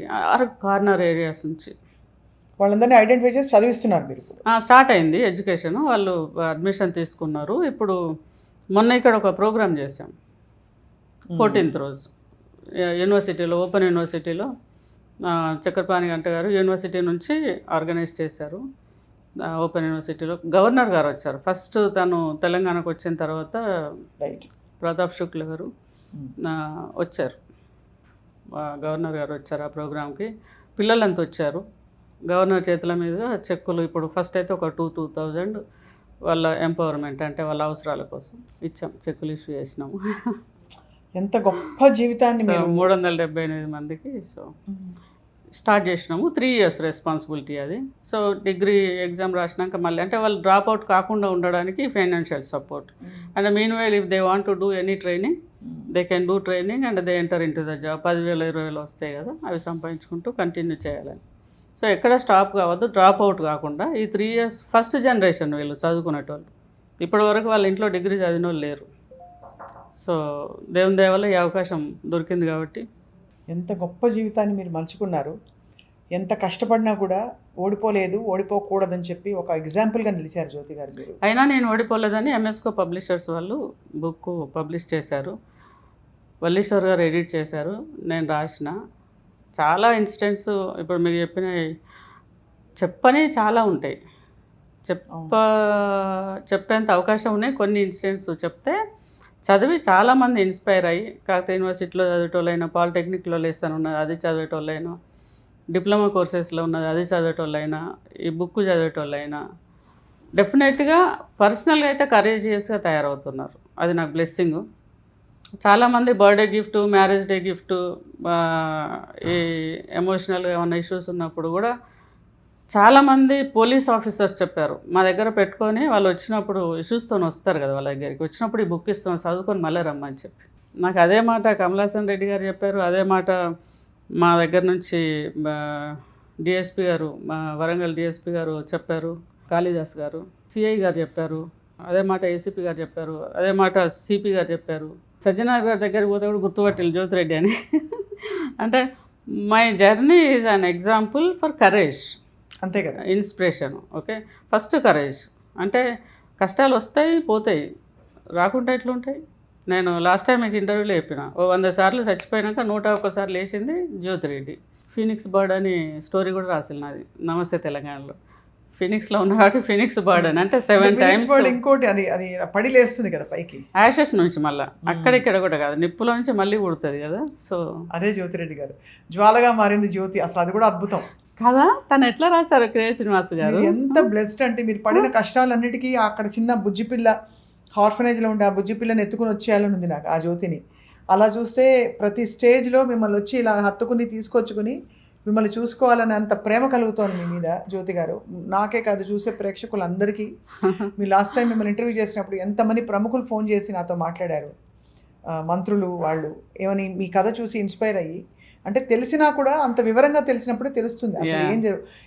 కార్నర్ ఏరియాస్ నుంచి వాళ్ళందరినీ ఐడెంటిఫై చేసి చదివిస్తున్నారు మీరు. స్టార్ట్ అయింది ఎడ్యుకేషన్, వాళ్ళు అడ్మిషన్ తీసుకున్నారు. ఇప్పుడు మొన్న ఇక్కడ ఒక ప్రోగ్రామ్ చేసాం 14th రోజు యూనివర్సిటీలో, ఓపెన్ యూనివర్సిటీలో. చక్రపాణి గంట గారు యూనివర్సిటీ నుంచి ఆర్గనైజ్ చేశారు. ఓపెన్ యూనివర్సిటీలో గవర్నర్ గారు వచ్చారు. ఫస్ట్ తను తెలంగాణకు వచ్చిన తర్వాత ప్రతాప్ శుక్ల గారు వచ్చారు. గవర్నర్ గారు వచ్చారు ఆ ప్రోగ్రామ్కి. పిల్లలంతా వచ్చారు. గవర్నర్ చేతుల మీదుగా చెక్కులు ఇప్పుడు ఫస్ట్ అయితే ఒక 2,000 వాళ్ళ ఎంపవర్మెంట్ అంటే వాళ్ళ అవసరాల కోసం ఇచ్చాం, చెక్కులు ఇష్యూ చేసినాము. ఎంత గొప్ప జీవితాన్ని 378 మందికి. సో స్టార్ట్ చేసినాము. 3 years రెస్పాన్సిబిలిటీ అది. సో డిగ్రీ ఎగ్జామ్ రాసినాక మళ్ళీ అంటే వాళ్ళు డ్రాప్ అవుట్ కాకుండా ఉండడానికి financial support. And mean while if they want to do any training they can do training and they enter in to the job. 10,000 20,000 వస్తాయి కదా, అవి సంపాదించుకుంటూ కంటిన్యూ చేయాలని. సో ఎక్కడ స్టాప్ కావద్దు, డ్రాప్ అవుట్ కాకుండా. ఈ 3 years ఫస్ట్ జనరేషన్ వీళ్ళు చదువుకునేటోళ్ళు. ఇప్పటి వరకు వాళ్ళ ఇంట్లో డిగ్రీ చదివిన వాళ్ళు లేరు. సో దేవుని దయ వల్ల ఈ అవకాశం దొరికింది కాబట్టి. ఎంత గొప్ప జీవితాన్ని మీరు మలుచుకున్నారు. ఎంత కష్టపడినా కూడా ఓడిపోలేదు, ఓడిపోకూడదని చెప్పి ఒక ఎగ్జాంపుల్గా నిలిచారు జ్యోతి గారు మీరు. అయినా నేను ఓడిపోలేదని ఎంఎస్కో పబ్లిషర్స్ వాళ్ళు బుక్ పబ్లిష్ చేశారు. వల్లీశ్వర్ గారు ఎడిట్ చేశారు, నేను రాసిన. చాలా ఇన్సిడెంట్స్ ఇప్పుడు మీకు చెప్పని చాలా ఉంటాయి. చెప్పేంత అవకాశం ఉన్నాయి. కొన్ని ఇన్సిడెంట్స్ చెప్తే చదివి చాలామంది ఇన్స్పైర్ అయ్యి, కాకపోతే యూనివర్సిటీలో చదివేటోళ్ళైనా, పాలిటెక్నిక్లో లెసన్ ఉన్నది అది చదివేటోళ్ళైనా, డిప్లొమా కోర్సెస్లో ఉన్నది అది చదివేటోళ్ళైనా, ఈ బుక్ చదివేటోళ్ళైనా డెఫినెట్గా పర్సనల్గా అయితే కరేజియస్గా తయారవుతున్నారు. అది నాకు బ్లెస్సింగ్. చాలామంది birthday gift, marriage day gift, ఈ ఎమోషనల్గా ఏమైనా ఇష్యూస్ ఉన్నప్పుడు కూడా చాలామంది పోలీస్ ఆఫీసర్స్ చెప్పారు, మా దగ్గర పెట్టుకొని వాళ్ళు వచ్చినప్పుడు ఇష్యూస్తో వస్తారు కదా, వాళ్ళ దగ్గరికి వచ్చినప్పుడు ఈ బుక్ ఇస్తాం చదువుకొని మళ్ళీ రమ్మని చెప్పి. నాకు అదే మాట కమలాసన్ రెడ్డి గారు చెప్పారు. అదే మాట మా దగ్గర నుంచి డిఎస్పి గారు, మా వరంగల్ డిఎస్పి గారు చెప్పారు, కాళీదాస్ గారు, సిఐ గారు చెప్పారు, అదే మాట ఏసీపీ గారు చెప్పారు, అదే మాట సిపి గారు చెప్పారు. సజ్జనార్ గారి దగ్గరికి పోతే కూడా గుర్తుపట్టిల్లు జ్యోతిరెడ్డి అని. అంటే my journey is an example for courage. అంతే కదా, ఇన్స్పిరేషన్. Okay, first courage. అంటే కష్టాలు వస్తాయి పోతాయి, రాకుండా ఎట్లుంటాయి. నేను లాస్ట్ టైం మీకు ఇంటర్వ్యూలో చెప్పిన, 100 సార్లు చచ్చిపోయినాక 101 సార్లు లేచింది జ్యోతిరెడ్డి. ఫీనిక్స్ బర్డ్ అని స్టోరీ కూడా రాసిన నాది నమస్తే తెలంగాణలో. ఫినిక్స్లో ఉన్న కాబట్టి ఫినిక్స్ బర్డ్ అని అంటే 7 times ఇంకోటి అది అది పడి లేస్తుంది కదా పైకి, యాషెస్ నుంచి మళ్ళీ అక్కడిక్కడ కూడా కాదు, నిప్పులో నుంచి మళ్ళీ పుడుతుంది కదా. సో అదే జ్యోతిరెడ్డి గారు, జ్వాలగా మారింది జ్యోతి, అసలు అది కూడా అద్భుతం కదా. తను ఎట్లా రాశారు క్రియ శ్రీనివాస్ గారు, ఎంత బ్లెస్డ్ అంటే మీరు పడిన కష్టాలన్నిటికీ అక్కడ చిన్న బుజ్జి పిల్ల హార్ఫనేజ్లో ఉండే ఆ బుజ్జి పిల్లని ఎత్తుకుని వచ్చేయాలని ఉంది నాకు ఆ జ్యోతిని. అలా చూస్తే ప్రతి స్టేజ్లో మిమ్మల్ని వచ్చి ఇలా హత్తుకుని తీసుకొచ్చుకుని మిమ్మల్ని చూసుకోవాలని అంత ప్రేమ కలుగుతోంది మీ మీద జ్యోతి గారు. నాకే కాదు, చూసే ప్రేక్షకులందరికీ. మీ లాస్ట్ టైం మిమ్మల్ని ఇంటర్వ్యూ చేసినప్పుడు ఎంతమంది ప్రముఖులు ఫోన్ చేసి నాతో మాట్లాడారు, మంత్రులు వాళ్ళు, ఏమని మీ కథ చూసి ఇన్స్పైర్ అయ్యి, అంటే తెలిసినా కూడా అంత వివరంగా తెలిసినప్పుడే తెలుస్తుంది అసలు ఏం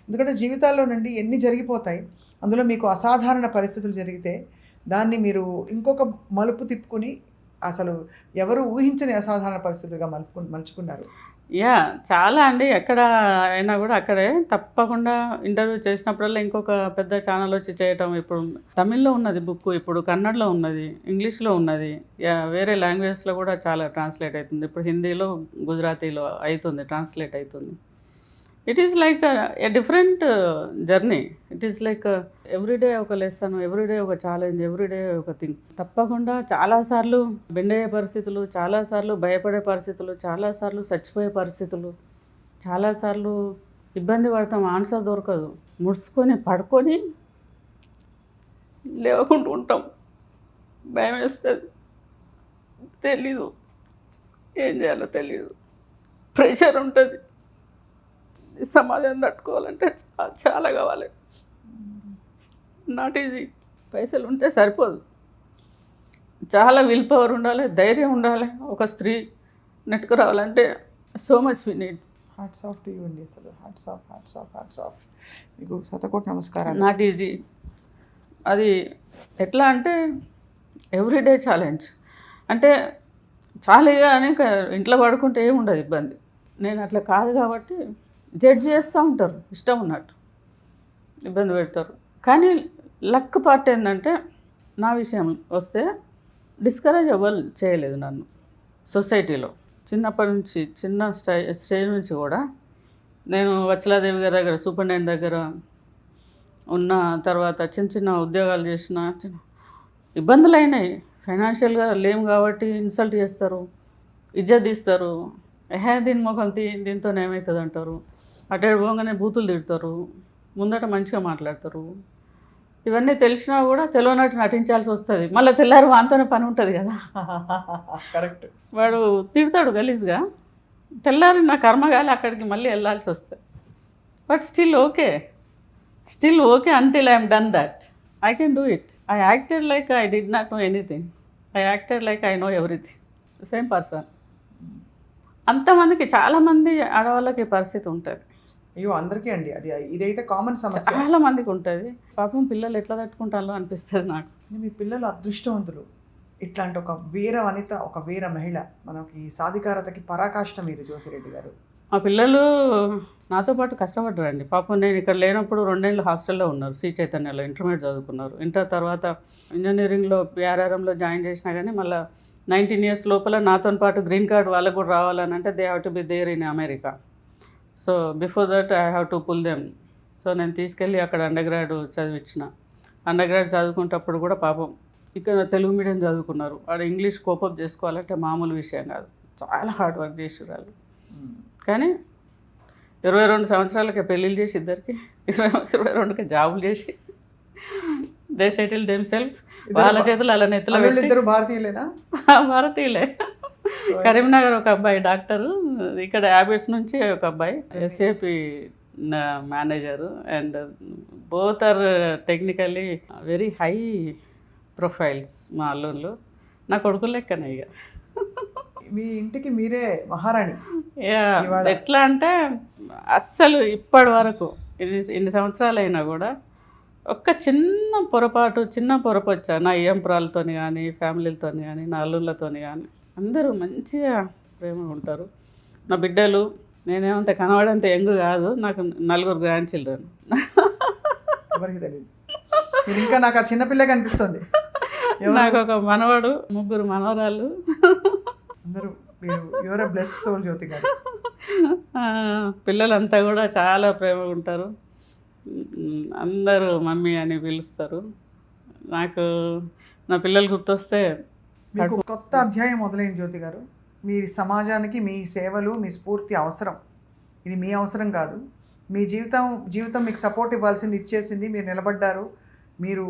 ఎందుకంటే జీవితాల్లో నుండి ఎన్ని జరిగిపోతాయి, అందులో మీకు అసాధారణ పరిస్థితులు జరిగితే దాన్ని మీరు ఇంకొక మలుపు తిప్పుకుని అసలు ఎవరు ఊహించని అసాధారణ పరిస్థితులుగా మలుచుకున్నారు. చాలా అండి. ఎక్కడ అయినా కూడా అక్కడే తప్పకుండా ఇంటర్వ్యూ చేసినప్పుడల్లా ఇంకొక పెద్ద ఛానల్ వచ్చి చేయటం. ఇప్పుడు తమిళ్లో ఉన్నది బుక్, ఇప్పుడు కన్నడలో ఉన్నది, ఇంగ్లీష్లో ఉన్నది, వేరే లాంగ్వేజెస్లో కూడా చాలా ట్రాన్స్లేట్ అవుతుంది. ఇప్పుడు హిందీలో, గుజరాతీలో అవుతుంది, ట్రాన్స్లేట్ అవుతుంది. It is like a different journey. It is like everyday ఒక లెసన్, ఎవ్రీడే ఒక ఛాలెంజ్, ఎవ్రీడే ఒక థింగ్. తప్పకుండా చాలాసార్లు బెండ్ అయ్యే పరిస్థితులు, చాలాసార్లు భయపడే పరిస్థితులు, చాలాసార్లు చచ్చిపోయే పరిస్థితులు, చాలాసార్లు ఇబ్బంది పడతాం, ఆన్సర్ దొరకదు, ముడుచుకొని పడుకొని లేవకుండా ఉంటాం, భయం వేస్తుంది, తెలీదు ఏం చేయాలో తెలీదు, ప్రెషర్ ఉంటుంది. సమాజం తట్టుకోవాలంటే చాలా కావాలి, నాట్ ఈజీ. పైసలు ఉంటే సరిపోదు, చాలా విల్ పవర్ ఉండాలి, ధైర్యం ఉండాలి. ఒక స్త్రీ నెట్టుకు రావాలంటే so much we need. Hats off to you అండి, అసలు hats off hats off hats off మీకు శతకోటి నమస్కారం. Not easy. అది ఎట్లా అంటే ఎవ్రీడే ఛాలెంజ్. అంటే చాలీగా అని ఇంట్లో పడుకుంటే ఏమి ఉండదు ఇబ్బంది. నేను అట్లా కాదు కాబట్టి జడ్జ్ చేస్తూ ఉంటారు, ఇష్టం ఉన్నట్టు ఇబ్బంది పెడతారు. కానీ లక్ పార్ట్ ఏంటంటే నా విషయం వస్తే డిస్కరేజ్ అవ్వాలి చేయలేదు నన్ను సొసైటీలో. చిన్నప్పటి నుంచి చిన్న స్టేజ్ నుంచి కూడా నేను వత్సలాదేవి గారి దగ్గర, సూపరింటెండెంట్ దగ్గర ఉన్న తర్వాత చిన్న చిన్న ఉద్యోగాలు చేసిన, చిన్న ఇబ్బందులు అయినాయి. ఫైనాన్షియల్గా లేము కాబట్టి ఇన్సల్ట్ చేస్తారు, ఇజ్జత్ తీస్తారు, దీని ముఖం దీంతో ఏమవుతుంది అంటారు, అటు పోగానే బూతులు తిడతారు, ముందట మంచిగా మాట్లాడతారు. ఇవన్నీ తెలిసినా కూడా తెలియనట్టు నటించాల్సి వస్తుంది. మళ్ళీ తెల్లారి వాంతోనే పని ఉంటుంది కదా. కరెక్ట్. వాడు తిడతాడు గలీజ్గా, తెల్లారి నా కర్మగాలి అక్కడికి మళ్ళీ వెళ్ళాల్సి వస్తుంది. But still okay until I'm done that. I can do it. I acted like I did not know anything. I acted like I know everything. Same person. అంతమందికి, చాలామంది ఆడవాళ్ళకి పరిస్థితి ఉంటుంది. అయ్యో అందరికీ అండి, అది ఇదైతే కామన్ సమస్య, చాలా మందికి ఉంటుంది. పాపం పిల్లలు ఎట్లా తట్టుకుంటారో అనిపిస్తుంది నాకు. మీ పిల్లలు అదృష్టవంతులు. ఇట్లాంటి ఒక వీర వనిత, ఒక వీర మహిళ, మనకి సాధికారతకి పరాకాష్ట మీరు జ్యోతిరెడ్డి గారు. మా పిల్లలు నాతో పాటు కష్టపడ్డారండి. పాపం నేను ఇక్కడ లేనప్పుడు 2 ఏళ్ళు హాస్టల్లో ఉన్నారు, శ్రీ చైతన్యలో ఇంటర్మీడియట్ చదువుకున్నారు. ఇంటర్ తర్వాత ఇంజనీరింగ్లో PRRMలో జాయిన్ చేసినా కానీ మళ్ళీ 19 years లోపల నాతో పాటు గ్రీన్ కార్డ్ వాళ్ళకు కూడా రావాలని అంటే they have to be there in America. So before that I have to pull them. So నేను తీసుకెళ్ళి అక్కడ అండర్ గ్రాడ్ చదివించిన. అండర్ గ్రాడ్ చదువుకునేటప్పుడు కూడా పాపం ఇక్కడ తెలుగు మీడియం చదువుకున్నారు. వాడు ఇంగ్లీష్ కోపప్ చేసుకోవాలంటే మామూలు విషయం కాదు, చాలా హార్డ్ వర్క్ చేసారు వాళ్ళు. కానీ 22 సంవత్సరాలకే పెళ్ళిళ్ళు చేసి ఇద్దరికి, 22కి జాబులు చేసి దే సెటిల్ దెమ్ సెల్ఫ్. వాళ్ళ చేతులు అలా నెత్తలో ఇద్దరు భారతీయులేనా? భారతీయులే. కరీంనగర్ ఒక అబ్బాయి డాక్టరు, ఇక్కడ హ్యాబిట్స్ నుంచి ఒక అబ్బాయి SAP manager. And both are technically very high profiles. మా అల్లుళ్ళు నా కొడుకులు లెక్కనే. ఇక మీ ఇంటికి మీరే మహారాణి. ఎట్లా అంటే అస్సలు ఇప్పటి వరకు ఇన్ని సంవత్సరాలు అయినా కూడా ఒక్క చిన్న పొరపచ్చా నా ఈయంపురాలతో కానీ, ఫ్యామిలీలతో కానీ, నా అల్లుళ్ళతో కానీ అందరూ మంచిగా ప్రేమగా ఉంటారు. నా బిడ్డలు, నేనేమంత కనబడంత యంగ్ కాదు, నాకు 4 గ్రాండ్ చిల్డ్రన్. ఎవరికి తెలియదు, ఇంకా నాకు ఆ చిన్నపిల్ల కనిపిస్తుంది. నాకు ఒక మనవడు, 3 మనవరాళ్ళు. అందరూ యువర్ ఎ బ్లెస్డ్ సోల్ జ్యోతి గారు. పిల్లలంతా కూడా చాలా ప్రేమగా ఉంటారు. అందరూ మమ్మీ అని పిలుస్తారు. నాకు నా పిల్లలు గుర్తొస్తే మీకు కొత్త అధ్యాయం మొదలైంది జ్యోతి గారు. మీ సమాజానికి మీ సేవలు, మీ స్ఫూర్తి అవసరం. ఇది మీ అవసరం కాదు. మీ జీవితం మీకు సపోర్ట్ ఇవ్వాల్సింది ఇచ్చేసింది. మీరు నిలబడ్డారు. మీరు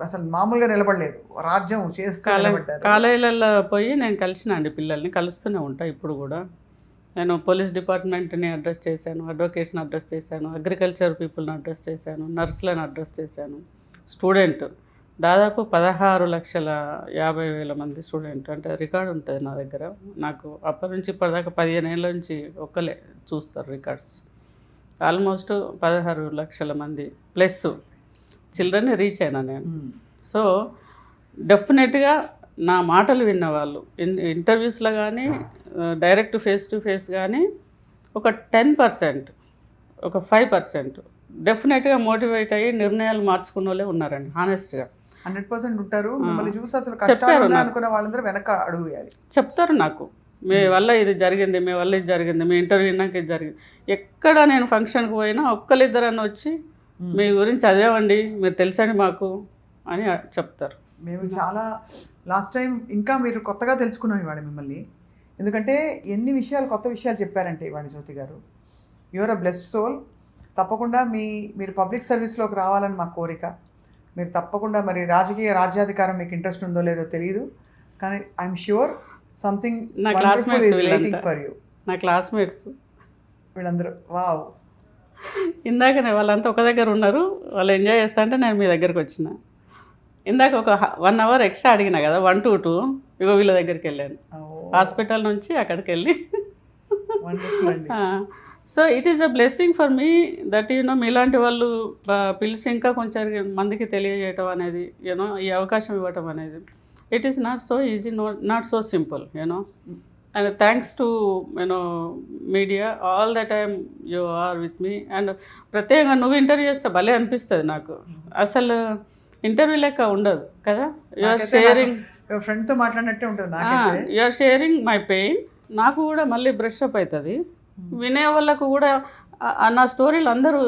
అసలు మామూలుగా నిలబడలేదు, రాజ్యం చేస్తూ నిలబడ్డారు. కాలేజీలలో పోయి నేను కలిసిన అండి పిల్లల్ని, కలుస్తూనే ఉంటా ఇప్పుడు కూడా. నేను పోలీస్ డిపార్ట్మెంట్ని అడ్రస్ చేశాను, అడ్వకేట్స్ని అడ్రస్ చేశాను, అగ్రికల్చర్ పీపుల్ని అడ్రస్ చేశాను, నర్సులను అడ్రస్ చేశాను. స్టూడెంట్ దాదాపు 16,50,000 మంది స్టూడెంట్, అంటే రికార్డు ఉంటుంది నా దగ్గర. నాకు అప్పటి నుంచి ఇప్పటిదాకా 15 ఏళ్ళ నుంచి ఒక్కలే చూస్తారు రికార్డ్స్. ఆల్మోస్ట్ 16 లక్షల మంది ప్లస్ చిల్డ్రన్ని రీచ్ అయినా నేను. సో డెఫినెట్గా నా మాటలు విన్నవాళ్ళు ఇంటర్వ్యూస్లో కానీ డైరెక్ట్ ఫేస్ టు ఫేస్ కానీ ఒక 10%, ఒక 5% డెఫినెట్గా మోటివేట్ అయ్యి నిర్ణయాలు మార్చుకున్న వాళ్ళే ఉన్నారండి. హానెస్ట్గా 100% ఉంటారు. మిమ్మల్ని చూసి అసలు కష్టాలు అనుకున్న వాళ్ళందరూ వెనక అడుగు వేయాలి. చెప్తారు నాకు, మీ వల్ల ఇది జరిగింది, మీ వల్ల ఇది జరిగింది, మీ ఇంటర్వ్యూ విన్నాక ఇది జరిగింది. ఎక్కడ నేను ఫంక్షన్కి పోయినా ఒక్కరిద్దరని వచ్చి మీ గురించి చదివామండి, మీరు తెలుసండి మాకు అని చెప్తారు. మేము చాలా లాస్ట్ టైం ఇంకా మీరు కొత్తగా తెలుసుకున్నాం ఇవాళ మిమ్మల్ని. ఎందుకంటే ఎన్ని విషయాలు, కొత్త విషయాలు చెప్పారంటే ఇవాళ Jyoti garu. Your a blessed soul. తప్పకుండా మీరు పబ్లిక్ సర్వీస్లోకి రావాలని మా కోరిక. మీరు తప్పకుండా మరి రాజ్యాధికారం మీకు ఇంట్రెస్ట్ ఉందో లేదో తెలియదు, కానీ I'm sure something for you. నా క్లాస్మేట్స్ వీళ్ళందరూ వావ్. ఇందాకనే వాళ్ళంతా ఒక దగ్గర ఉన్నారు, వాళ్ళు ఎంజాయ్ చేస్తా అంటే నేను మీ దగ్గరికి వచ్చిన. ఇందాక ఒక 1 అవర్ ఎక్స్ట్రా అడిగినా కదా, 1 to 2, ఇగో వీళ్ళ దగ్గరికి వెళ్ళాను. హాస్పిటల్ నుంచి అక్కడికి వెళ్ళి. So it is a blessing for me that మీలాంటి వాళ్ళు పిలిచి ఇంకా కొంచెం మందికి తెలియజేయటం అనేది, ఈ అవకాశం ఇవ్వటం అనేది, it is not so easy, not so simple, and thanks to media all the time you are with me. And ప్రత్యేకంగా నువ్వు ఇంటర్వ్యూ చేస్తే భలే అనిపిస్తుంది నాకు. అసలు ఇంటర్వ్యూ లెక్క ఉండదు కదా, యూఆర్ షేరింగ్, ఫ్రెండ్తో మాట్లాడినట్టే ఉంటుంది. You're sharing my pain. నాకు కూడా మళ్ళీ బ్రష్ అప్ అవుతుంది. వినే వాళ్ళకు కూడా నా స్టోరీలు అందరూ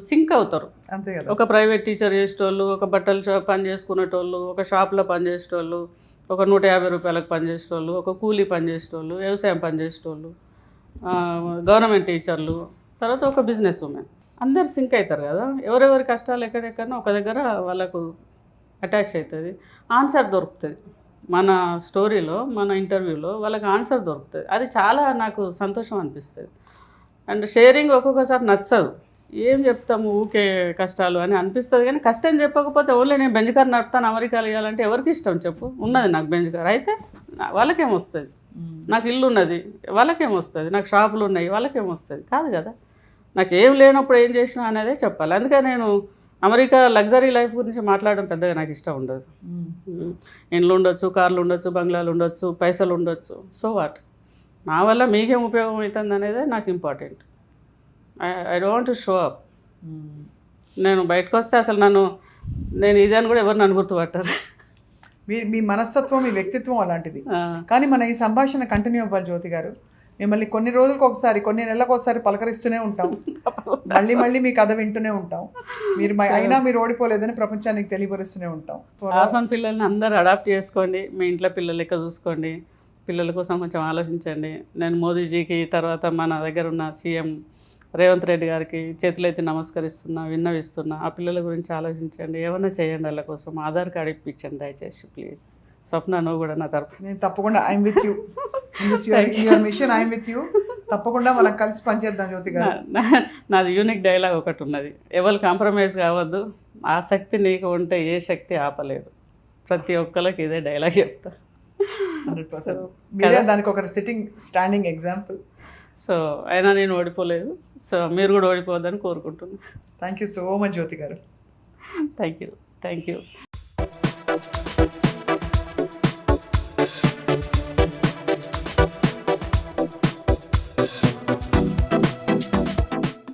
సింక్ అవుతారు. అంతే కదా. ఒక ప్రైవేట్ టీచర్ చేసేటోళ్ళు, ఒక బట్టల షాప్ పని చేసుకునేటోళ్ళు, ఒక షాప్లో పని చేసేటోళ్ళు, ఒక 150 రూపాయలకు పని చేసేటోళ్ళు, ఒక కూలీ పని చేసేటోళ్ళు, వ్యవసాయం పని చేసేటోళ్ళు, గవర్నమెంట్ టీచర్లు, తర్వాత ఒక బిజినెస్ ఉమెన్, అందరు సింక్ అవుతారు కదా. ఎవరెవరి కష్టాలు ఎక్కడెక్కడో ఒక దగ్గర వాళ్ళకు అటాచ్ అవుతుంది, ఆన్సర్ దొరుకుతుంది. మన స్టోరీలో, మన ఇంటర్వ్యూలో వాళ్ళకి ఆన్సర్ దొరుకుతుంది. అది చాలా నాకు సంతోషం అనిపిస్తుంది. అండ్ షేరింగ్ ఒక్కొక్కసారి నచ్చదు, ఏం చెప్తాము ఊకే కష్టాలు అని అనిపిస్తుంది. కానీ కష్టం చెప్పకపోతే ఓన్లీ నేను బెంజ్ కార్ నడుపుతాను అమెరికాలో ఇవ్వాలంటే ఎవరికి ఇష్టం చెప్పు? ఉన్నది నాకు బెంజ్ కార్, అయితే వాళ్ళకేమొస్తుంది? నాకు ఇల్లు ఉన్నది, వాళ్ళకేమొస్తుంది? నాకు షాపులు ఉన్నాయి, వాళ్ళకేమొస్తుంది? కాదు కదా. నాకు ఏం లేనప్పుడు ఏం చేసినా అనేదే చెప్పాలి. అందుకే నేను అమెరికా లగ్జరీ లైఫ్ గురించి మాట్లాడడం పెద్దగా నాకు ఇష్టం ఉండదు. ఇండ్లు ఉండొచ్చు, కార్లు ఉండొచ్చు, బంగ్లాలు ఉండొచ్చు, పైసలు ఉండొచ్చు, సో వాట్, నా వల్ల మీకేం ఉపయోగం అవుతుంది అనేదే నాకు important. I don't show up. నేను బయటకు వస్తే అసలు నేను ఇది అని కూడా ఎవరు నన్ను గుర్తుపట్టారు. మీ మనస్తత్వం, మీ వ్యక్తిత్వం అలాంటిది. కానీ మన ఈ సంభాషణ కంటిన్యూ అవ్వాలి జ్యోతి గారు. మిమ్మల్ని కొన్ని రోజులకు ఒకసారి, కొన్ని నెలలకు ఒకసారి పలకరిస్తూనే ఉంటాం. మళ్ళీ మీ కథ వింటూనే ఉంటాం. అయినా మీరు ఓడిపోలేదని ప్రపంచానికి తెలియపరుస్తూనే ఉంటాం. ఆర్ఫన్ పిల్లల్ని అందరూ అడాప్ట్ చేసుకోండి, మీ ఇంట్లో పిల్లలు లెక్క చూసుకోండి, పిల్లల కోసం కొంచెం ఆలోచించండి. నేను మోదీజీకి, తర్వాత మన దగ్గర ఉన్న సీఎం రేవంత్ రెడ్డి గారికి చేతులైతే నమస్కరిస్తున్నా, విన్నవిస్తున్నా. ఆ పిల్లల గురించి ఆలోచించండి, ఏమన్నా చేయండి వాళ్ళ కోసం. ఆధార్ కార్డు ఇప్పించండి దయచేసి ప్లీజ్. స్వప్న, నువ్వు కూడా నా తరపు. నేను తప్పకుండా I'm with you in your mission. I'm with you. తప్పకుండా మనం కలిసి పనిచేద్దాం జ్యోతి గారు. నాది యూనిక్ డైలాగ్ ఒకటి ఉన్నది, ఎవరు కాంప్రమైజ్ కావద్దు, ఆ శక్తి నీకు ఉంటే ఏ శక్తి ఆపలేదు. ప్రతి ఒక్కరికి ఇదే డైలాగ్ చెప్తా. 100%. దానికి ఒక స్టాండింగ్ ఎగ్జాంపుల్. సో అయినా నేను ఓడిపోలేదు. సో మీరు కూడా ఓడిపోవద్దని కోరుకుంటున్నాను. థ్యాంక్ యూ సో మచ్ జ్యోతి గారు. Thank you.